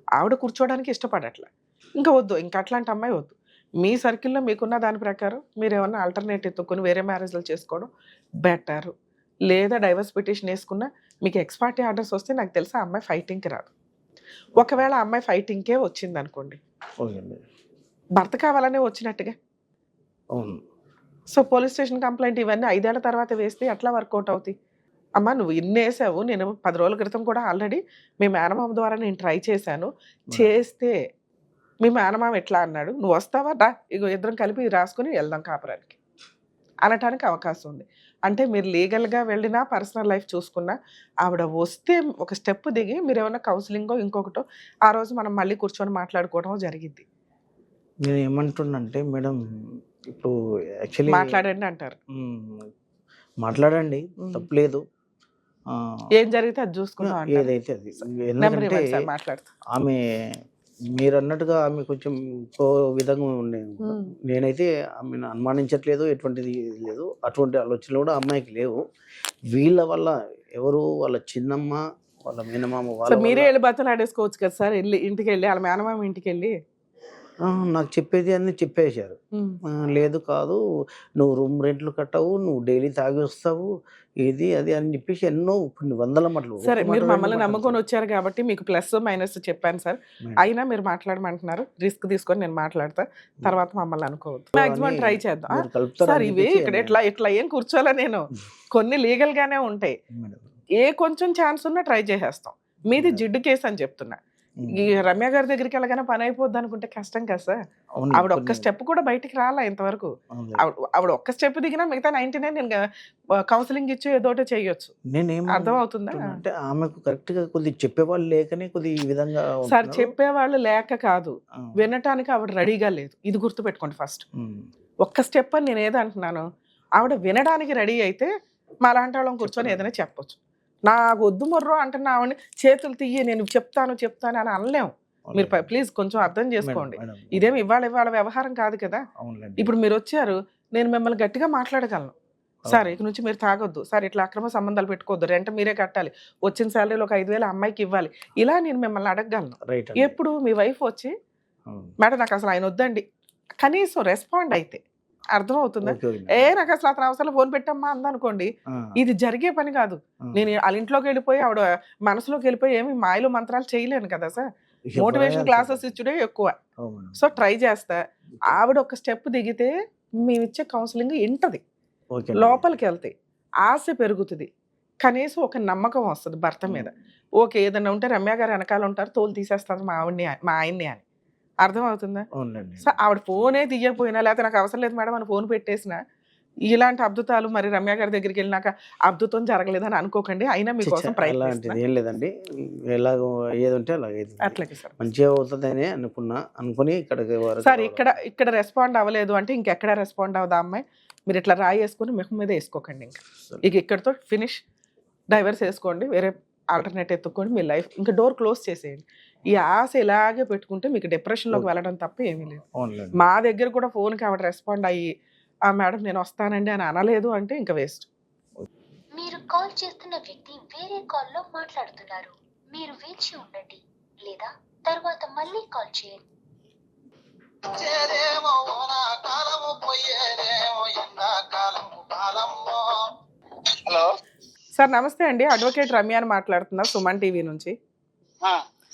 ఆవిడ కూర్చోవడానికి ఇష్టపడట్లే, ఇంకా వద్దు, ఇంకా అట్లాంటి అమ్మాయి వద్దు. మీ సర్కిల్లో మీకున్న దాని ప్రకారం మీరు ఏమన్నా ఆల్టర్నేట్ ఎత్తుకొని వేరే మ్యారేజ్లు చేసుకోవడం బెటర్. లేదా డైవర్స్ పిటిషన్ వేసుకున్నా మీకు ఎక్స్పార్టీ ఆర్డర్స్ వస్తే నాకు తెలిసి ఆ అమ్మాయి ఫైటింగ్కి రాదు. ఒకవేళ ఆ అమ్మాయి ఫైటింగ్కే వచ్చింది అనుకోండి, భర్త కావాలనే వచ్చినట్టుగా. సో పోలీస్ స్టేషన్ కంప్లైంట్ ఇవన్నీ 5 ఏళ్ల తర్వాత వేస్తే ఎట్లా వర్కౌట్ అవుతాయి? అమ్మ నువ్వు ఇన్ని వేసావు, నేను 10 రోజుల క్రితం కూడా ఆల్రెడీ మీ మేనమామ ద్వారా నేను ట్రై చేశాను, చేస్తే మీ మేనమామ ఎట్లా అన్నాడు, నువ్వు వస్తావా రా, ఇగో ఇద్దరం కలిపి రాసుకుని వెళ్దాం కాపురానికి అనటానికి అవకాశం ఉంది. అంటే మీరు లీగల్గా వెళ్ళినా పర్సనల్ లైఫ్ చూసుకున్నా ఆవిడ వస్తే ఒక స్టెప్ దిగి మీరు ఏమైనా కౌన్సిలింగో ఇంకొకటో ఆ రోజు మనం మళ్ళీ కూర్చొని మాట్లాడుకోవడం జరిగింది. నేను ఏమంటున్నంటే మేడం, ఇప్పుడు యాక్చువల్లీ మాట్లాడండి అంటారు. మాట్లాడండి, తప్పలేదు. ఏం జరిగితే అది చూసుకుంటాం, ఏదైతే అది. ఎందుకంటే ఆమె మీరు అన్నట్టుగా ఆమె కొంచెం ఇంకో విధంగా ఉండే. నేనైతే ఆమెను అనుమానించట్లేదు, ఎటువంటిది లేదు, అటువంటి ఆలోచనలు కూడా అమ్మాయికి లేవు. వీళ్ళ వల్ల ఎవరు వాళ్ళ చిన్నమ్మ వాళ్ళ మేనమామ వాళ్ళ మీరే వెళ్ళి బతులు ఆడేసుకోవచ్చు కదా సార్, వెళ్ళి ఇంటికి వెళ్ళి వాళ్ళ మేనమామ ఇంటికి వెళ్ళి నాకు చెప్పేది అన్ని చెప్పేశారు. లేదు కాదు, నువ్వు రూమ్ రెంట్లు కట్టవు, నువ్వు డైలీ తాగి వస్తావు, ఇది అది అని చెప్పేసి ఎన్నో కొన్ని 100 మాటలు. సరే మీరు మమ్మల్ని నమ్ముకొని వచ్చారు కాబట్టి మీకు ప్లస్ మైనస్ చెప్పాను సార్, అయినా మీరు మాట్లాడమంటున్నారు, రిస్క్ తీసుకొని నేను మాట్లాడతా, తర్వాత మమ్మల్ని అనుకోవద్దు. మాక్సిమం ట్రై చేద్దాం సార్. ఇవి ఇక్కడ ఇట్లా ఏం కూర్చోలే, నేను కొన్ని లీగల్ గానే ఉంటాయి, ఏ కొంచెం ఛాన్స్ ఉన్నా ట్రై చేసేస్తాం. మీది జిడ్డు కేసు అని చెప్తున్నా. ఈ రమ్య గారి దగ్గరికి వెళ్ళగానే పని అయిపోద్ది అనుకుంటే కష్టం కదా సార్. ఆవిడ ఒక్క స్టెప్ కూడా బయటికి రాలా ఇంతవరకు. ఆవిడ ఒక్క స్టెప్ దిగినా మిగతా 99 నేను కౌన్సిలింగ్ ఇచ్చి ఏదోటో చేయొచ్చు. అర్థం అవుతుందా అంటే ఆమెకు కరెక్ట్ గా కొద్దిగా చెప్పేవాళ్ళు లేకనే కొద్ది ఈ విధంగా సార్. చెప్పేవాళ్ళు లేక కాదు, వినటానికి ఆవిడ రెడీగా లేదు. ఇది గుర్తుపెట్టుకోండి ఫస్ట్. ఒక్క స్టెప్ అని నేను ఏదంటున్నాను, ఆవిడ వినడానికి రెడీ అయితే మా లాంటి వాళ్ళని కూర్చొని ఏదైనా చెప్పొచ్చు. నాకు వద్దు మొర్రో అంటున్నా ఆవిడని చేతులు తీయి నేను చెప్తాను అని అనలేము. మీరు ప్లీజ్ కొంచెం అర్థం చేసుకోండి. ఇదేమి ఇవాళ వ్యవహారం కాదు కదా. ఇప్పుడు మీరు వచ్చారు, నేను మిమ్మల్ని గట్టిగా మాట్లాడగలను, సార్ ఇక నుంచి మీరు తాగొద్దు సార్, ఇట్లా అక్రమ సంబంధాలు పెట్టుకోవద్దు, రెంట్ మీరే కట్టాలి, వచ్చిన శాలరీలో ఒక 5,000 అమ్మాయికి ఇవ్వాలి, ఇలా నేను మిమ్మల్ని అడగగలను. ఎప్పుడు మీ వైఫ్ వచ్చి మేడం నాకు అసలు ఆయన వద్దండి కనీసం రెస్పాండ్ అయితే అర్థం అవుతుందా? నాకు అసలు అతను అవసరం ఫోన్ పెట్టమ్మా అందనుకోండి, ఇది జరిగే పని కాదు. నేను వాళ్ళ ఇంట్లోకి వెళ్ళిపోయి ఆవిడ మనసులోకి వెళ్ళిపోయి ఏమి మాయలు మంత్రాలు చేయలేను కదా సార్. మోటివేషన్ క్లాసెస్ ఇచ్చుడే ఎక్కువ. సో ట్రై చేస్తా, ఆవిడ ఒక స్టెప్ దిగితే మేము ఇచ్చే కౌన్సిలింగ్ ఇంటది, లోపలికి వెళ్తాయి, ఆశ పెరుగుతుంది, కనీసం ఒక నమ్మకం వస్తుంది భర్త మీద. ఓకే ఏదన్నా ఉంటే రమ్య గారు వెనకాల ఉంటారు, తోలు తీసేస్తారు మా ఆయన్ని అని. అర్థం అవుతుందా? సో ఆవిడ ఫోనే తీయకపోయినా, లేకపోతే నాకు అవసరం లేదు మేడం అని ఫోన్ పెట్టేసిన, ఇలాంటి అద్భుతాలు మరి రమ్య గారి దగ్గరికి వెళ్ళినాక అద్భుతం జరగలేదని అనుకోకండి. అయినా మీకోసం ఏం లేదండి, ఎలాగో ఏదంటే అలాగే అట్లాగే సార్ మంచిగా అవుతుందని అనుకుని సార్ ఇక్కడ రెస్పాండ్ అవ్వలేదు అంటే ఇంకెక్కడ రెస్పాండ్ అవుదా అమ్మాయి. మీరు ఇట్లా రాయి వేసుకొని మెహం మీద వేసుకోకండి, ఇంకా ఇక్కడతో ఫినిష్. డైవర్స్ వేసుకోండి, వేరే ఆల్టర్నేట్ ఎత్తుక్కోండి, మీ లైఫ్ ఇంకా డోర్ క్లోజ్ చేసేయండి. ఈ ఆశ ఇలాగే పెట్టుకుంటే మీకు డిప్రెషన్లోకి వెళ్ళడం తప్ప ఏమీ లేదు. మా దగ్గర కూడా ఫోన్కి ఆవిడ రెస్పాండ్ అయ్యి మేడం నేను వస్తానండి అని అనలేదు అంటే ఇంకా వేస్ట్. మీరు కాల్ చేస్తున్న వ్యక్తి వేరే కాల్లో మాట్లాడుతున్నారు. మీరు వేచి ఉండండి లేదా తర్వాత మళ్ళీ కాల్ చేయండి. హలో. సార్ నమస్తే అండి, అడ్వకేట్ రమ్య అని మాట్లాడుతున్నా సుమన్ టీవీ నుంచి.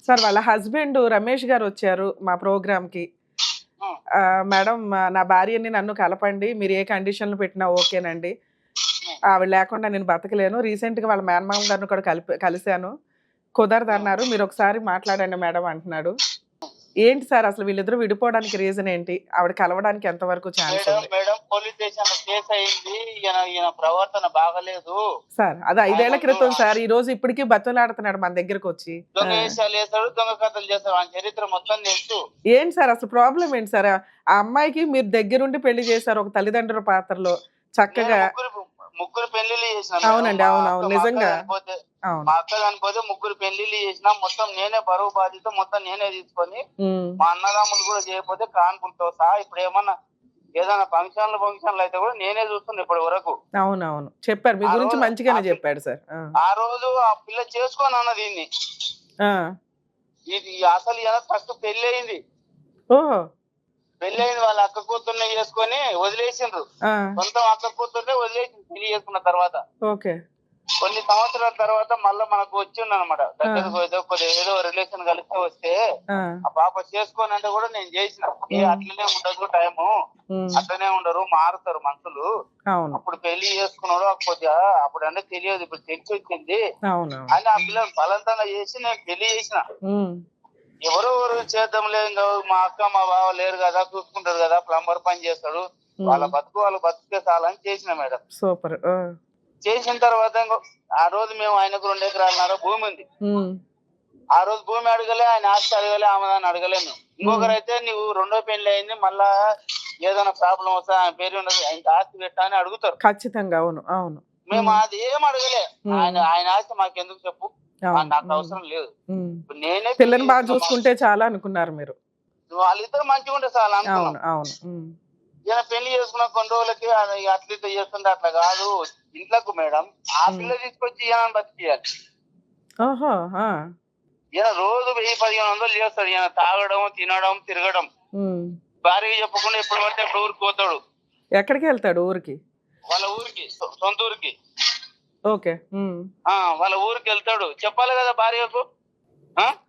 సార్ వాళ్ళ హస్బెండ్ రమేష్ గారు వచ్చారు మా ప్రోగ్రామ్కి. మేడం నా భార్యని నన్ను కలపండి, మీరు ఏ కండిషన్లు పెట్టినా ఓకేనండి, ఆవిడ లేకుండా నేను బతకలేను, రీసెంట్గా వాళ్ళ మేనమామ గారిని కూడా కలిశాను, కుదరదన్నారు, మీరు ఒకసారి మాట్లాడండి మేడం అంటున్నాడు. ఏంటి సార్ అసలు వీళ్ళిద్దరూ విడిపోవడానికి రీజన్ ఏంటి? ఆవిడ కలవడానికి ఎంతవరకు ఛాన్స్ ఉంది? మేడం పోలీస్ స్టేషన్ లో కేసు అయింది, ఈయన ప్రవర్తన బాగలేదు సార్. అది 5 ఏళ్ల క్రితం సార్, ఈ రోజు ఇప్పటికీ బతులాడుతున్నాడు మన దగ్గరకు వచ్చి. దొంగ వేషాలు వేస్తాడు, దొంగ కథలు చేస్తాడు, ఆయన చరిత్ర మొత్తం తెలుసు. ఏంటి సార్ అసలు ప్రాబ్లం ఏంటి సార్? ఆ అమ్మాయికి మీరు దగ్గరుండి పెళ్లి చేశారు ఒక తల్లిదండ్రుల పాత్రలో చక్కగా. ముగ్గురు పెళ్లిళ్ళు చేసిన. అవునండి, అవునవును, నిజంగా మా అక్క చనిపోతే ముగ్గురు పెళ్లిళ్ళు చేసిన, మొత్తం నేనే బరువు బాధ్యత మొత్తం నేనే తీసుకొని, మా అన్నదమ్ములు కూడా చేయకపోతే కాన్పులతో సహా ఇప్పుడు ఏమన్నా ఏదైనా ఫంక్షన్లు అయితే కూడా నేనే చూస్తున్నా ఇప్పటి వరకు. అవునవును చెప్పారు, మీ గురించి మంచిగానే చెప్పాడు సార్. ఆ రోజు ఆ పిల్ల చేసుకోని అన్న దీన్ని, ఇది అసలు ఇలా ఫస్ట్ పెళ్లి అయింది. ఓహో, పెళ్ళైంది వాళ్ళ అక్క కూతుర్ని చేసుకొని వదిలేసిండ్రు, సొంతం అక్క కూతుర్నే వదిలేసి పెళ్లి చేసుకున్న తర్వాత ఓకే కొన్ని సంవత్సరాల తర్వాత మళ్ళీ మనకు వచ్చింది అనమాట. దగ్గరకు ఏదో రిలేషన్ కలిస్తే వస్తే ఆ పాప చేసుకోని అంటే కూడా నేను చేసిన. అట్లనే ఉండదు టైము, అట్లనే ఉండరు, మారుతారు మనుషులు. అప్పుడు పెళ్లి చేసుకున్నాడు కొద్దిగా, అప్పుడు అంటే తెలియదు, ఇప్పుడు తెలిసి వచ్చింది అని ఆ పిల్లలు బలవంతంగా చేసి నేను పెళ్లి చేసిన. ఎవరెవరు చేద్దాంలే, ఇంకా మా అక్క మా బావ లేరు కదా, చూసుకుంటారు కదా, ప్లంబర్ పని చేస్తాడు, వాళ్ళ బతుకే చాలని చేసిన మేడం. సూపర్. చేసిన తర్వాత ఆ రోజు మేము ఆయనకు 2 ఎకరాలన్నర భూమి ఉంది. ఆ రోజు భూమి అడగలే, ఆయన ఆస్తి అడగలే, ఆమెదాన్ని అడగలేము. ఇంకొకరు అయితే నువ్వు 2వ పెళ్లి అయింది, మళ్ళా ఏదైనా ప్రాబ్లం వస్తే ఆయన పేరు ఉండదు, ఆయన ఆస్తి పెట్టా అని అడుగుతారు ఖచ్చితంగా. అవును అవును, మేము అది ఏం అడగలే. ఆయన ఆస్తి మాకెందుకు చెప్పు, నాకు అవసరం లేదు, నేనే పిల్లని బాగా చూసుకుంటే చాలా అనుకున్నారు మీరు. వాళ్ళిద్దరు మంచిగా ఉంటే చాలా అనుకున్నాం. అవును. ఈయన పెళ్లి చేసుకున్న కొన్ని రోజులకి అట్లా చేస్తుంటే అట్లా కాదు ఇంట్లోకి మేడం, ఆ పిల్ల తీసుకొచ్చి ఈయన బతికియాలి. ఈయన రోజు 1000-1500 చేస్తాడు, ఈయన తాగడం, తినడం, తిరగడం. భార్య చెప్పకుండా ఎప్పుడు పడితే ఎప్పుడు ఊరికి పోతాడు. ఎక్కడికి వెళ్తాడు? ఊరికి, వాళ్ళ ఊరికి, సొంత ఊరికి. ఓకే, వాళ్ళ ఊరికి వెళ్తాడు, చెప్పాలి కదా భార్యకు.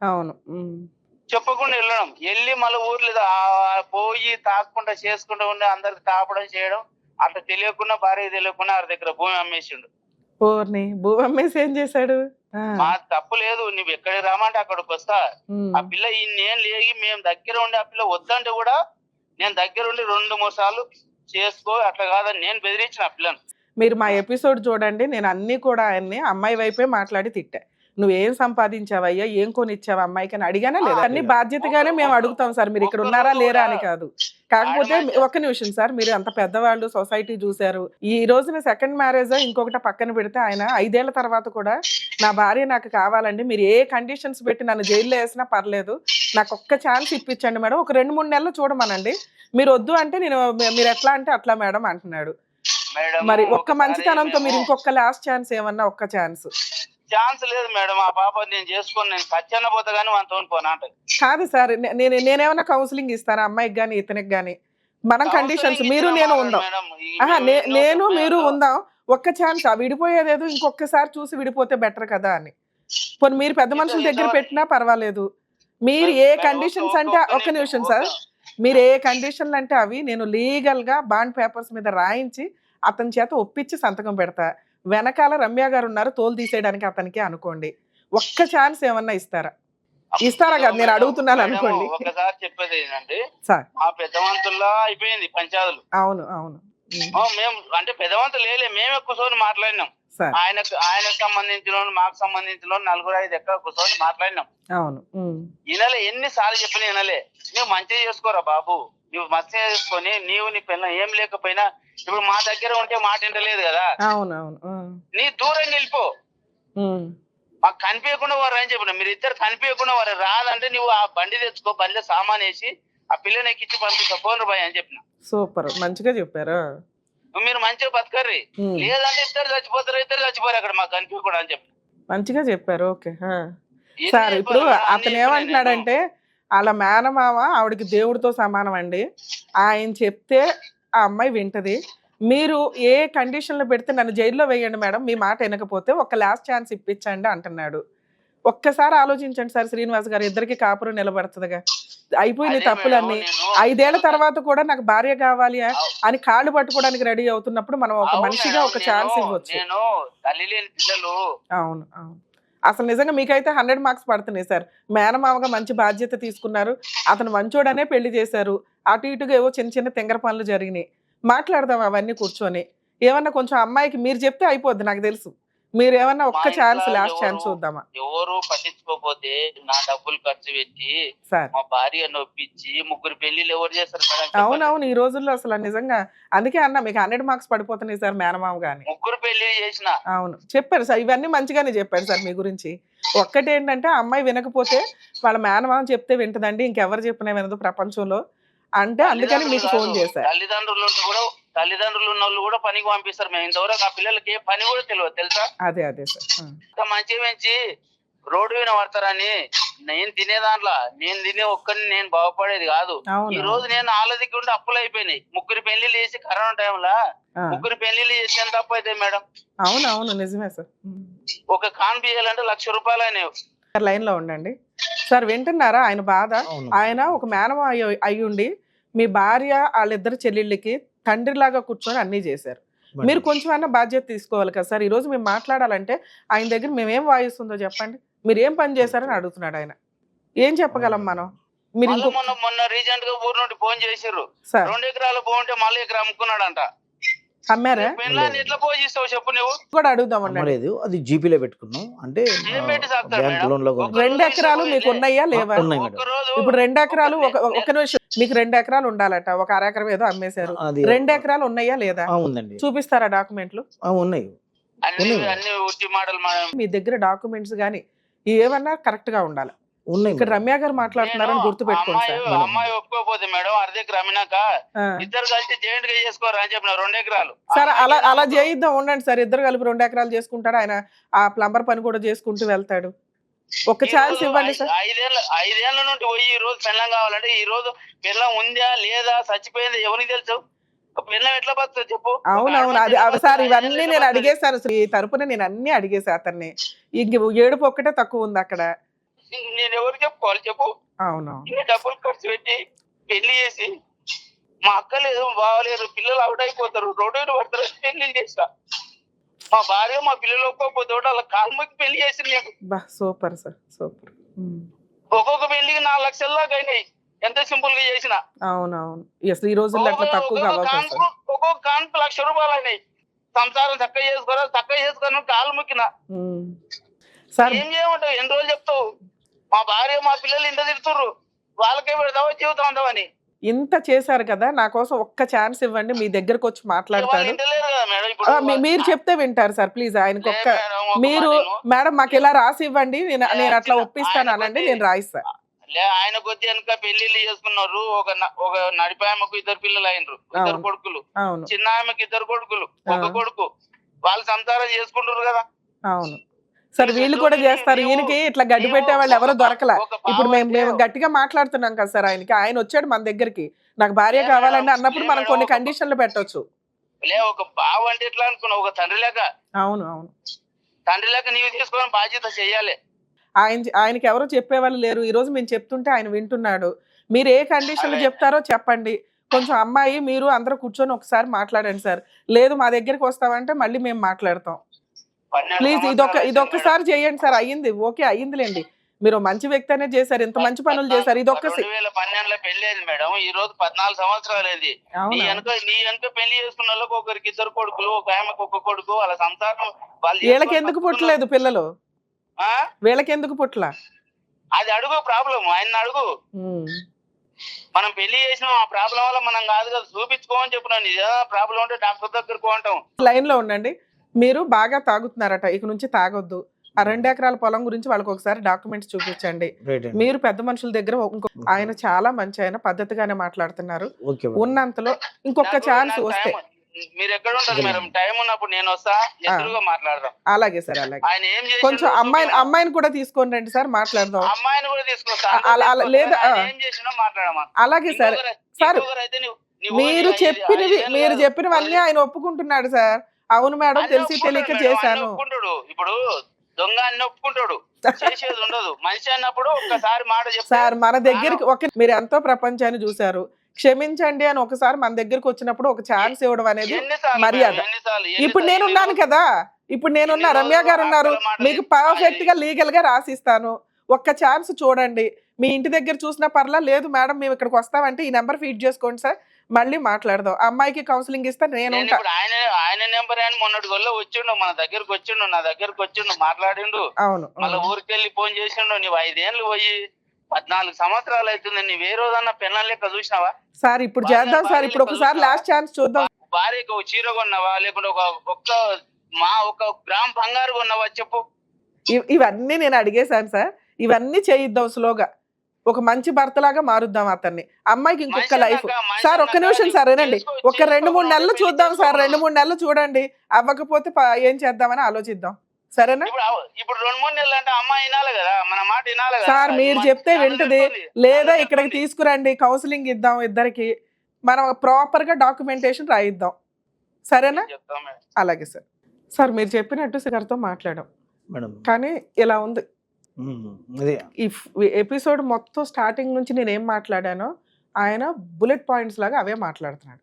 అవును, చెప్పకుండా వెళ్ళడం, వెళ్ళి మళ్ళీ ఊర్లో పోయి తాకుండా చేసుకుంటూ ఉండి అందరికి తాపడం చేయడం, అట్లా తెలియకుండా భార్య తెలియకుండా వారి దగ్గర భూమి అమ్మేసిండు. భూమి అమ్మేసి ఏం చేశాడు? మా తప్పు లేదు, నువ్వు ఎక్కడికి రామంటే అక్కడికి వస్తా. ఆ పిల్ల నేను లేగి మేము దగ్గర ఉండి, ఆ పిల్ల వద్దంటే కూడా నేను దగ్గర ఉండి 2-3 సార్లు చేసుకో, అట్లా కాదని నేను బెదిరించిన ఆ పిల్లను. మీరు మా ఎపిసోడ్ చూడండి, నేను అన్ని కూడా ఆయన్ని అమ్మాయి వైపే మాట్లాడి తిట్టా. నువ్వేం సంపాదించావయ్యా, ఏం కొనిచ్చావు అమ్మాయికి అని అడిగానా లేదా? అన్ని బాధ్యతగానే మేము అడుగుతాం సార్, మీరు ఇక్కడ ఉన్నారా లేరా అని కాదు. కాకపోతే ఒక్క నిమిషం సార్, మీరు అంత పెద్దవాళ్ళు, సొసైటీ చూశారు. ఈ రోజున సెకండ్ మ్యారేజ్ ఇంకొకటి పక్కన పెడితే, ఆయన 5 ఏళ్ల తర్వాత కూడా నా భార్య నాకు కావాలండి, మీరు ఏ కండిషన్స్ పెట్టి నన్ను జైల్లో వేసినా పర్లేదు, నాకు ఒక్క ఛాన్స్ ఇప్పించండి మేడం, ఒక 2-3 నెలలు చూడమనండి, మీరు వద్దు అంటే మీరు ఎట్లా అంటే అట్లా మేడం అంటున్నాడు. మరి ఒక్క మంచితనంతో మీరు ఇంకొక లాస్ట్ ఛాన్స్ ఏమన్నా, ఒక్క ఛాన్స్ లేదు మేడం. ఆ పాప నేను చేసుకొని నేను పచ్చన్న పోతా గానీ మనతో పోనా అంటే కాదు సార్. నేనేమన్నా కౌన్సిలింగ్ ఇస్తాను అమ్మాయికి గానీ ఇతనికి గానీ, మనం కండిషన్స్ మీరు నేను ఉందాం, నేను మీరు ఉందాం, ఒక్క ఛాన్స్. విడిపోయేదేదో ఇంకొకసారి చూసి విడిపోతే బెటర్ కదా అని. పోనీ మీరు పెద్ద మనుషుల దగ్గర పెట్టినా పర్వాలేదు, మీరు ఏ కండిషన్స్ అంటే, ఒక్క నిమిషం సార్, మీరు ఏ కండిషన్లు అంటే అవి నేను లీగల్ గా బాండ్ పేపర్స్ మీద రాయించి అతని చేత ఒప్పించి సంతకం పెడతా. వెనకాల రమ్య గారు ఉన్నారు తోలు తీసేయడానికి అతనికి అనుకోండి, ఒక్క ఛాన్స్ ఏమన్నా ఇస్తారా కదా నేను అడుగుతున్నాను అనుకోండి. ఒకసారి చెప్పేది ఏంటంటే సార్, ఆ పెద్దవంతుల్లో అయిపోయింది పంచాదులు. అవును మేము అంటే పెద్దవంతులు మేము కూర్చొని మాట్లాడినాం. ఆయనకు సంబంధించిన మాకు సంబంధించిన 4-5 ఎక్కడ కూర్చొని మాట్లాడినాం. అవును, వినలే, ఎన్నిసార్లు చెప్పినా వినలే. నువ్వు మంచిగా చేసుకోరా బాబు, నువ్వు మంచిగా చేసుకొని నీవు నీ పిల్ల ఏం లేకపోయినా ఇప్పుడు మా దగ్గర ఉంటే మాట వింటలేదు కదా. నీ దూరం వెళ్ళిపో, మాకు కనిపించకుండా వారు అని చెప్పిన. మీరు ఇద్దరు కనిపించకుండా వారు రాదంటే నువ్వు ఆ బండి తెచ్చుకో, బండిలో సామాన్ వేసి ఆ పిల్లని ఎక్కించి పంపిస్తా, 1 రూపాయి అని చెప్పిన. సూపర్, మంచిగా చెప్పారు. మీరు మంచిగా బతకర్రి, లేదంటే ఇద్దరు చచ్చిపోరు అక్కడ మాకు కనిపించకూడదు అని చెప్పి మంచిగా చెప్పారు. ఓకే. సార్ ఇప్పుడు అతను ఏమంటున్నాడంటే వాళ్ళ మేనమామ ఆవిడకి దేవుడితో సమానం అండి, ఆయన చెప్తే ఆ అమ్మాయి వింటది, మీరు ఏ కండిషన్లో పెడితే నన్ను జైల్లో వేయండి మేడం, మీ మాట వినకపోతే ఒక లాస్ట్ ఛాన్స్ ఇప్పించండి అంటున్నాడు. ఒక్కసారి ఆలోచించండి సార్ శ్రీనివాస్ గారు, ఇద్దరికి కాపురం నిలబడుతుందిగా, అయిపోయినాయి తప్పులన్నీ. 5 ఏళ్ల తర్వాత కూడా నాకు భార్య కావాలి అని కాళ్ళు పట్టుకోవడానికి రెడీ అవుతున్నప్పుడు మనం ఒక మనిషిగా ఒక ఛాన్స్ ఇవ్వచ్చు. అవును అవును, అసలు నిజంగా మీకైతే 100 మార్క్స్ పడుతున్నాయి సార్. మేనమామగా మంచి బాధ్యత తీసుకున్నారు, అతను మంచోడనే పెళ్లి చేశారు, అటు ఇటుగా ఏవో చిన్న చిన్న తెంగర పనులు జరిగినాయి, మాట్లాడదాం అవన్నీ కూర్చొని. ఏమన్నా కొంచెం అమ్మాయికి మీరు చెప్తే అయిపోద్ది, నాకు తెలుసు. మీరు ఏమన్నా ఒక్క ఛాన్స్, లాస్ట్ ఛాన్స్ చూద్దామా? ఎవరు పట్టించుకోపోతే నా డబ్బులు ఖర్చు పెట్టి సార్ మా భార్య నొప్పించి 3 పెళ్లిళ్ళు ఎవరు చేస్తారు మేడం? అవునవును, ఈ రోజుల్లో అసలు నిజంగా అందుకే అన్న మీకు 100 మార్క్స్ పడిపోతున్నాయి సార్ మేనమామ గాని. 3 పెళ్లి చేసిన. అవును చెప్పారు సార్, ఇవన్నీ మంచిగానే చెప్పారు సార్ మీ గురించి. ఒక్కటేంటంటే ఆ అమ్మాయి వినకపోతే వాళ్ళ మేనమామ చెప్తే వింటదండి, ఇంకెవరు చెప్పినా వినదు ప్రపంచంలో అంటే, అందుకని మీకు ఫోన్ చేశారు. తల్లిదండ్రులు ఉన్న వాళ్ళు కూడా పనికి పంపిస్తారు. మేము ఇంతవరకు ఆ పిల్లలకి ఏ పని కూడా తెలియదు తెలుసా? అదే అదే సార్, మంచి రోడ్డు మీద పడతారని నేను తినే దాంట్లో నేను తినే ఒక్కరిని నేను బాగుపడేది కాదు. ఈ రోజు నేను ఆలదికి ఉండి అప్పులు అయిపోయినాయి. 3 పెళ్లిళ్ళు చేసి కరోనా టైంలో 3 పెళ్లిళ్ళు చేసి ఎంత అప్పు అయితే మేడం? అవునవును నిజమే సార్. ఒక కాన్ బియ్యాలంటే 1,00,000 రూపాయలు అయినాయి. లైన్ లో ఉండండి సార్, వింటున్నారా ఆయన బాధ? ఆయన ఒక మేనమ అయ్యుండి మీ భార్య వాళ్ళిద్దరు చెల్లెళ్ళకి తండ్రిలాగా కూర్చొని అన్ని చేశారు. మీరు కొంచెం అన్న బాధ్యత తీసుకోవాలి కదా సార్. ఈ రోజు మేము మాట్లాడాలంటే ఆయన దగ్గర మేమేం వాయిస్ ఉందో చెప్పండి, మీరు ఏం పని చేశారని అడుగుతున్నాడు ఆయన. ఏం చెప్పగలం మనం? మీరు మొన్న రీసెంట్ గా ఊరు నుండి ఫోన్ చేసిర్రు, సార్ 2 ఎకరాలు బాగుంటే మళ్ళీ ఎకరా అమ్ముకున్నాడంట. అమ్మారా? ఎట్లా పోజిస్తావు చెప్పు నువ్వు? కూడా అడుగుదామండి. లేదు, అది జీపీలో పెట్టుకున్నాం అంటే బ్యాంక్ లోన్ లో 2 ఎకరాలు మీకు ఉన్నాయా లేవా? ఇప్పుడు 2 ఎకరాలు ఒక నిమిషం, మీకు 2 ఎకరాలు ఉండాలట, ఒక అరెకరం ఏదో అమ్మేశారు, 2 ఎకరాలు ఉన్నాయా లేదా? ఉందండి. చూపిస్తారా డాక్యుమెంట్లు? ఉన్నాయి. మీ దగ్గర డాక్యుమెంట్స్ గానీ ఏమన్నా కరెక్ట్ గా ఉండాలి. ఇక్కడ రమ్య గారు మాట్లాడుతున్నారని గుర్తు పెట్టుకోండి సార్. అమ్మాయి ఒప్పుకోపోతే మేడం అర్ధెకర అమ్మినాక ఇద్దరు కలిసి జాయింట్ గా చేసుకోరు అని చెప్పిన 2 ఎకరాలు. సార్ అలా చేయిద్దాం, ఉండండి సార్. ఇద్దరు కలిపి 2 ఎకరాలు చేసుకుంటాడు ఆయన, ఆ ప్లంబర్ పని కూడా చేసుకుంటూ వెళ్తాడు. ఒక ఛాన్స్ ఇవ్వండి సార్. 5 ఏళ్ల నుండి పోయి ఈ రోజు పెళ్ళం కావాలంటే ఈ రోజు పెళ్ళం ఉందా లేదా చచ్చిపోయిందా ఎవరికి తెలుసు? పెళ్ళం ఎట్లా బతుకు చెప్పు? అవునవును, అది సార్ ఇవన్నీ నేను అడిగేశాను, ఈ తరపున నేను అన్ని అడిగేసా అతన్ని. ఇంక ఏడుపు ఒక్కటే తక్కువ ఉంది అక్కడ. నేను ఎవరు చెప్పుకోవాలి చెప్పు? అవునవును, డబ్బులు ఖర్చు పెట్టి పెళ్లి చేసి మా అక్క లేదు బాగలేదు, పిల్లలు అవుట్ అయిపోతారు, రోడ్డు పడతారు, పెళ్లి చేస్తా. మా భార్య మా పిల్లలు ఒక్కపోతే వాళ్ళ కాల్మకి పెళ్లి చేసింది నేను. Super sir, super. ఒక్కొక్క పెళ్లికి 4 లక్షల దాకా అయినాయి, ఎంత సింపుల్ గా చేసిన. అవునవును, అసలు ఈ రోజుల్లో అట్లా తక్కువగా ఒక్కొక్క కాన్పు 1,00,000 రూపాయలు అయినాయి. సంసారం చక్కగా చేసుకోని కాలు ముక్కిన. ఏం చేయమంటావు? ఎన్ని రోజులు చెప్తావు? మా భార్య మా పిల్లలు ఇంత తిడుతుర్రు, వాళ్ళకే పెడతావా జీవితం అందామని. ఇంత చేశారు కదా, నా కోసం ఒక్క ఛాన్స్ ఇవ్వండి, మీ దగ్గరకు వచ్చి మాట్లాడతాడు. మీరు చెప్తే వింటారు సార్ ప్లీజ్. ఆయనకు ఒక్క మీరు మేడం మాకు ఇలా రాసి ఇవ్వండి, నేను అట్లా ఒప్పిస్తాను అనండి, నేను రాయిస్తా. ఆయన కొద్ది వెనక పెళ్లిళ్ళు చేసుకున్నారు. ఒక నడిపాయమకు 2 పిల్లలు అయినరు, 2 కొడుకులు. చిన్న ఆమెకు 2 కొడుకులు, ఒక కొడుకు. వాళ్ళు సంసారం చేసుకుంటారు కదా. అవును సార్, వీళ్ళు కూడా చేస్తారు. ఈయనకి ఇట్లా గడ్డి పెట్టే వాళ్ళు ఎవరో దొరకలా. ఇప్పుడు మేము గట్టిగా మాట్లాడుతున్నాం కదా సార్, ఆయన వచ్చాడు మన దగ్గరికి, నాకు భార్య కావాలండి అన్నప్పుడు మనం కొన్ని కండిషన్లు పెట్టొచ్చు. ఒక బావ అంటే ఎట్లా అనుకున్నావు? ఒక తండ్రి లేక. అవును అవును, తండ్రి లేక నీవు తీసుకొని బాధ్యత చెయ్యాలి. ఆయనకి ఎవరో చెప్పేవాళ్ళు లేరు. ఈ రోజు మేము చెప్తుంటే ఆయన వింటున్నాడు. మీరు ఏ కండిషన్లు చెప్తారో చెప్పండి. కొంచెం అమ్మాయి మీరు అందరూ కూర్చొని ఒకసారి మాట్లాడండి సార్. లేదు మా దగ్గరికి వస్తామంటే మళ్ళీ మేము మాట్లాడతాం. ప్లీజ్ ఇదొక్కసారి చేయండి సార్. అయ్యింది, ఓకే అయ్యిందిలేండి. మీరు మంచి వ్యక్తి అనేది చేశారు, ఇంత మంచి పనులు చేశారు. ఇది 2012లో పెళ్లి అయింది మేడం, ఈ రోజు 14 సంవత్సరాలు అయింది. నీ వెనక పెళ్లి చేసుకున్న వాళ్ళకి ఒకరికి 2 కొడుకులు, ఒక ఆమెకు 1 కొడుకు. వాళ్ళ సంసారం వీళ్ళకి ఎందుకు పుట్టలేదు పిల్లలు? వీళ్ళకి ఎందుకు పుట్టలా? అది అడుగు ప్రాబ్లం, ఆయన అడుగు. మనం పెళ్లి చేసినాం, ఆ ప్రాబ్లం వల్ల మనం కాదు కదా చూపించుకోమని చెప్పినాను. ప్రాబ్లం ఉంటే డాక్టర్ దగ్గరకు అంటాం. లైన్ లో ఉండండి. మీరు బాగా తాగుతున్నారట, ఇక నుంచి తాగొద్దు. ఆ 2 ఎకరాల పొలం గురించి వాళ్ళకి ఒకసారి డాక్యుమెంట్స్ చూపించండి. మీరు పెద్ద మనుషుల దగ్గర ఆయన చాలా మంచి, ఆయన పద్ధతిగానే మాట్లాడుతున్నారు. ఉన్నంతలో ఇంకొక ఛాన్స్ వస్తే మీరు ఎక్కడ ఉంటారు మేడం? టైం ఉన్నప్పుడు నేను వస్తా, ఎదురుగా మాట్లాడదాం. అలాగే సార్, అలాగే. ఆయన ఏం కొంచెం చేసి అమ్మాయిని కూడా తీసుకొని రండి సార్, మాట్లాడదాం. అమ్మాయిని కూడా తీసుకొస్తా, లేదా ఏం చేసినా మాట్లాడమా. అలాగే సార్. సార్ మీరు చెప్పినవన్నీ ఆయన ఒప్పుకుంటున్నాడు సార్. అవును మేడం, తెలిసి తెలియక చేశాను. ఇప్పుడు దొంగ అన్ని ఒప్పుకుంటాడు, చేసేది ఉండదు. మనిషి అన్నప్పుడు ఒక్కసారి మాట చెప్తారు సార్. మన దగ్గరికి మీరు ఎంతో ప్రపంచాన్ని చూసారు, క్షమించండి అని ఒకసారి మన దగ్గరకు వచ్చినప్పుడు ఒక ఛాన్స్ ఇవ్వడం అనేది మర్యాద. ఇప్పుడు నేనున్నాను కదా, ఇప్పుడు నేనున్నా, రమ్య గారు ఉన్నారు, మీకు పర్ఫెక్ట్ గా లీగల్ గా రాసిస్తాను. ఒక్క ఛాన్స్ చూడండి. మీ ఇంటి దగ్గర చూసినా పర్లా, లేదు మేడం మేము ఇక్కడికి వస్తామంటే ఈ నెంబర్ ఫీడ్ చేసుకోండి సార్, మళ్ళీ మాట్లాడదాం. అమ్మాయికి కౌన్సిలింగ్ ఇస్తా నేను. ఆయన నెంబర్ ఆయన మొన్నటి గొల్ల వచ్చిండు, మన దగ్గరకు వచ్చిండు, నా దగ్గరకు వచ్చిండు, మాట్లాడిండు. అవును. మళ్ళీ ఊరికెళ్ళి ఫోన్ చేసిండు. నువ్వు 5 ఏళ్ళు పోయి 14 సంవత్సరాలు అవుతుంది, నువ్వు ఏ రోజన్నా పెళ్ళ లెక్క చూసినావా సార్? ఇప్పుడు చేద్దాం సార్, ఇప్పుడు ఒకసారి లాస్ట్ ఛాన్స్ చూద్దాం. భార్యకి ఒక చీర కొన్నావా, లేకుంటే ఒక గ్రామ్ బంగారు కొన్నావా చెప్పు? ఇవన్నీ నేను అడిగేశాను సార్. ఇవన్నీ చేయిద్దాం స్లోగా, ఒక మంచి భర్తలాగా మారుద్దాం అతన్ని. అమ్మాయికి ఇంకొక లైఫ్. సార్ ఒక్క నిమిషం సార్, వినండి. ఒక 2-3 నెలలు చూద్దాం సార్, 2-3 నెలలు చూడండి. అవ్వకపోతే ఏం చేద్దామని ఆలోచిద్దాం, సరేనా? ఇప్పుడు 2-3 నెలలు అంటే అమ్మాయి వినాలి కదా, మన మాట వినాలి కదా సార్. మీరు చెప్తే వింటది, లేదా ఇక్కడికి తీసుకురండి, కౌన్సిలింగ్ ఇద్దాం ఇద్దరికి, మనం ప్రాపర్ గా డాక్యుమెంటేషన్ రాయిద్దాం, సరేనా? అలాగే సార్. సార్ మీరు చెప్పినట్టు గారితో మాట్లాడాం మేడం, కానీ ఇలా ఉంది. ఈ ఎపిసోడ్ మొత్తం స్టార్టింగ్ నుంచి నేను ఏం మాట్లాడానో ఆయన బుల్లెట్ పాయింట్స్ లాగా అవే మాట్లాడుతున్నాడు.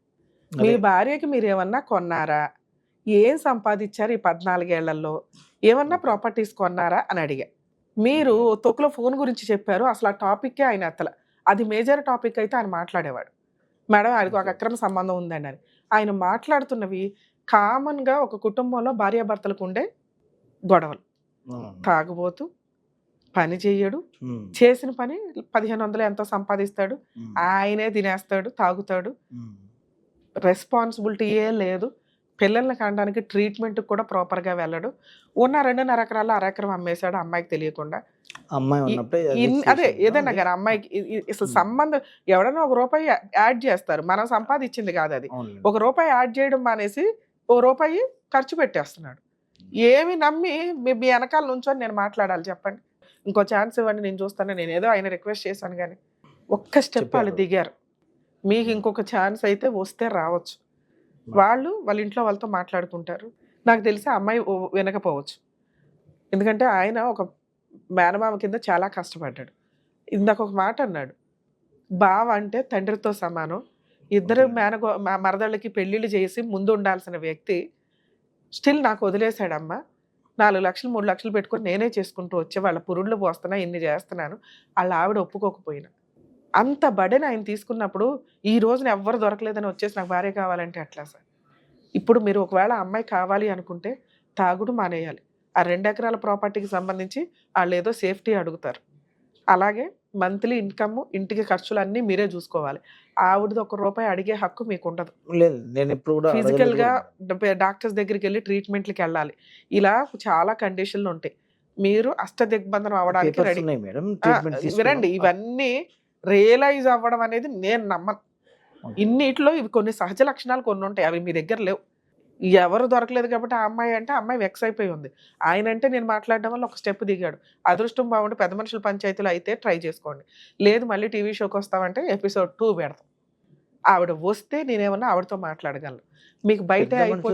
మీ భార్యకి మీరు ఏమన్నా కొన్నారా, ఏం సంపాదించారు ఈ 14 ఏళ్లలో, ఏమన్నా ప్రాపర్టీస్ కొన్నారా అని అడిగా. మీరు తొక్కులో ఫోన్ గురించి చెప్పారు, అసలు ఆ టాపిక్కే ఆయన ఎత్తల. అది మేజర్ టాపిక్ అయితే ఆయన మాట్లాడేవాడు. మేడం ఆయనకు ఒక అక్రమ సంబంధం ఉందండి అని. ఆయన మాట్లాడుతున్నవి కామన్గా ఒక కుటుంబంలో భార్యాభర్తలకు ఉండే గొడవలు. తాగుబోతు, పని చెయ్యడు, చేసిన పని 1500 ఎంతో సంపాదిస్తాడు, ఆయనే తినేస్తాడు, తాగుతాడు, రెస్పాన్సిబిలిటీ ఏ లేదు, పిల్లల్ని కనడానికి ట్రీట్మెంట్ కూడా ప్రాపర్ గా వెళ్ళడు, ఉన్న 2.5 ఎకరాలు అరెకరం అమ్మేశాడు అమ్మాయికి తెలియకుండా. అదే ఏదన్నా కానీ అమ్మాయికి అసలు సంబంధం, ఎవడన్నా ₹1 యాడ్ చేస్తారు, మనం సంపాదించింది కాదు అది. ₹1 యాడ్ చేయడం మానేసి ₹1 ఖర్చు పెట్టేస్తున్నాడు. ఏమి నమ్మి మీ వెనకాల నుంచొని నేను మాట్లాడాలి చెప్పండి? ఇంకో ఛాన్స్ ఇవ్వండి, నేను చూస్తాను. నేను ఏదో ఆయన రిక్వెస్ట్ చేశాను కానీ ఒక్క స్టెప్ వాళ్ళు దిగారు. మీకు ఇంకొక ఛాన్స్ అయితే వస్తే రావచ్చు. వాళ్ళ ఇంట్లో వాళ్ళతో మాట్లాడుకుంటారు. నాకు తెలిసి అమ్మాయి వినకపోవచ్చు, ఎందుకంటే ఆయన ఒక మేనమామ కింద చాలా కష్టపడ్డాడు. ఇందాక ఒక మాట అన్నాడు, బావ అంటే తండ్రితో సమానం, ఇద్దరు మరదళ్ళకి పెళ్ళిళ్ళు చేసి ముందు ఉండాల్సిన వ్యక్తి స్టిల్ నాకు వదిలేశాడమ్మా. 4 లక్షలు 3 లక్షలు పెట్టుకొని నేనే చేసుకుంటూ వచ్చే, వాళ్ళ పురుళ్ళు పోస్తున్నా, ఇన్ని చేస్తున్నాను, వాళ్ళ ఆవిడ ఒప్పుకోకపోయినా. అంత బడెన్ ఆయన తీసుకున్నప్పుడు ఈ రోజున ఎవ్వరు దొరకలేదని వచ్చేసి నాకు భార్య కావాలంటే అట్లా సార్. ఇప్పుడు మీరు ఒకవేళ అమ్మాయి కావాలి అనుకుంటే తాగుడు మానేయాలి. ఆ 2 ఎకరాల ప్రాపర్టీకి సంబంధించి వాళ్ళు ఏదో సేఫ్టీ అడుగుతారు. అలాగే మంత్లీ ఇన్కమ్, ఇంటికి ఖర్చులు అన్నీ మీరే చూసుకోవాలి. ఆవిడది ₹1 అడిగే హక్కు మీకు ఉండదు. లేదు, నేను ఇప్పుడు కూడా ఫిజికల్ గా డాక్టర్స్ దగ్గరికి వెళ్ళి ట్రీట్మెంట్లకి వెళ్ళాలి. ఇలా చాలా కండిషన్లు ఉంటాయి. మీరు అష్టదిగ్బంధనం అవ్వడానికి రెడీ. వినండి, ఇవన్నీ రియలైజ్ అవ్వడం అనేది నేను నమ్మను. ఇన్నిట్లో ఇవి కొన్ని సహజ లక్షణాలు కొన్ని ఉంటాయి, అవి మీ దగ్గర లేవు. ఎవరు దొరకలేదు కాబట్టి ఆ అమ్మాయి అంటే అమ్మాయి వెక్స్ అయిపోయి ఉంది. ఆయన అంటే నేను మాట్లాడడం వల్ల ఒక స్టెప్ దిగాడు. అదృష్టం బాగుండి పెద్ద మనుషుల పంచాయతీలో అయితే ట్రై చేసుకోండి, లేదు మళ్ళీ టీవీ షోకి వస్తామంటే ఎపిసోడ్ 2 పెడతాం. ఆవిడ వస్తే నేనేమన్నా ఆవిడతో మాట్లాడగలను. మీకు బయట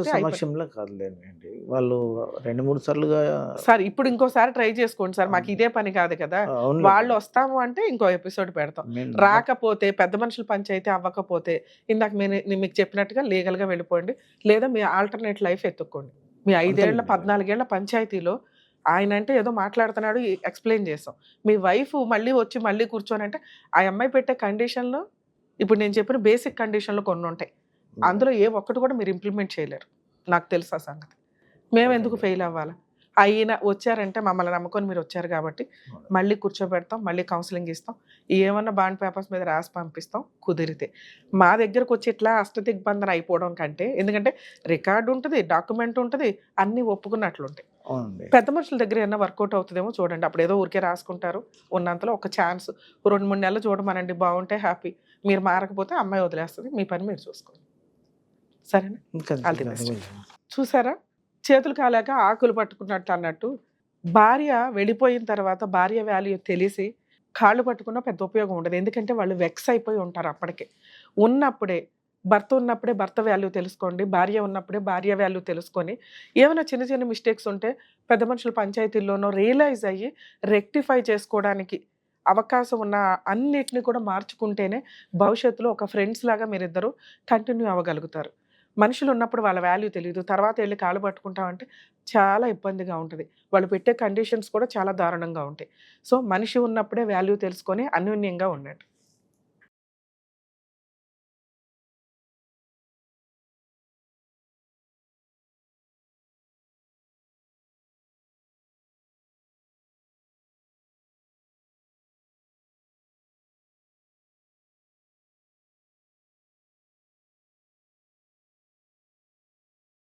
సమక్షంలో కాదులేండి, వాళ్ళు 2-3 సార్లుగా. సార్ ఇప్పుడు ఇంకోసారి ట్రై చేసుకోండి సార్, మాకు ఇదే పని కాదు కదా. వాళ్ళు వస్తాము అంటే ఇంకో ఎపిసోడ్ పెడతాం. రాకపోతే పెద్ద మనుషుల పంచాయతీ అవ్వకపోతే ఇందాక మీకు చెప్పినట్టుగా లీగల్ గా వెళ్ళిపోండి, లేదా మీ ఆల్టర్నేట్ లైఫ్ ఎత్తుక్కోండి. మీ 5 ఏళ్ల 14 ఏళ్ల పంచాయతీలో ఆయన అంటే ఏదో మాట్లాడుతున్నాడు, ఎక్స్ప్లెయిన్ చేస్తాం. మీ వైఫ్ మళ్ళీ వచ్చి మళ్ళీ కూర్చొని అంటే ఆ అమ్మాయి పెట్టే కండిషన్లో, ఇప్పుడు నేను చెప్పిన బేసిక్ కండిషన్లు కొన్ని ఉంటాయి, అందులో ఏ ఒక్కటి కూడా మీరు ఇంప్లిమెంట్ చేయలేరు. నాకు తెలుసు ఆ సంగతి. మేము ఎందుకు ఫెయిల్ అవ్వాలి? అయినా వచ్చారంటే మమ్మల్ని నమ్ముకొని మీరు వచ్చారు కాబట్టి మళ్ళీ కూర్చోబెడతాం, మళ్ళీ కౌన్సిలింగ్ ఇస్తాం, ఏమన్నా బాండ్ పేపర్స్ మీద రాసి పంపిస్తాం. కుదిరితే మా దగ్గరకు వచ్చి ఇట్లా అష్టదిగ్బంధన అయిపోవడం కంటే, ఎందుకంటే రికార్డు ఉంటుంది, డాక్యుమెంట్ ఉంటుంది, అన్నీ ఒప్పుకున్నట్లుంటాయి. పెద్ద మనుషుల దగ్గర ఏమన్నా వర్కౌట్ అవుతుందేమో చూడండి. అప్పుడు ఏదో ఊరికే రాసుకుంటారు, ఉన్నంతలో ఒక ఛాన్స్ 2-3 నెలలు చూడమనండి, బాగుంటే హ్యాపీ. మీరు మారకపోతే అమ్మాయి వదిలేస్తుంది, మీ పని మీరు చూసుకోండి. సరేనా? ఇంకా All the best. చూసారా, చేతులు కాలేక ఆకులు పట్టుకున్నట్టు అన్నట్టు భార్య వెళ్ళిపోయిన తర్వాత భార్య వాల్యూ తెలిసి కాళ్ళు పట్టుకున్న పెద్ద ఉపయోగం ఉండదు. ఎందుకంటే వాళ్ళు వెక్స్ అయిపోయి ఉంటారు అప్పటికే. ఉన్నప్పుడే ఉన్నప్పుడే భర్త వాల్యూ తెలుసుకోండి, భార్య ఉన్నప్పుడే భార్య వాల్యూ తెలుసుకొని ఏమైనా చిన్న చిన్న మిస్టేక్స్ ఉంటే పెద్ద మనుషుల పంచాయతీల్లోనో రియలైజ్ అయ్యి రెక్టిఫై చేసుకోవడానికి అవకాశం ఉన్న అన్నిటిని కూడా మార్చుకుంటేనే భవిష్యత్తులో ఒక ఫ్రెండ్స్ లాగా మీరిద్దరూ కంటిన్యూ అవ్వగలుగుతారు. మనుషులు ఉన్నప్పుడు వాళ్ళ వాల్యూ తెలీదు. తర్వాత ఎళ్లి కాళ్ళు పట్టుకుంటామంటే చాలా ఇబ్బందిగా ఉంటది. వాళ్ళు పెట్టే కండిషన్స్ కూడా చాలా దారుణంగా ఉంటాయి. సో, మనిషి ఉన్నప్పుడే వాల్యూ తెలుసుకొని అన్యోన్యంగా ఉండండి.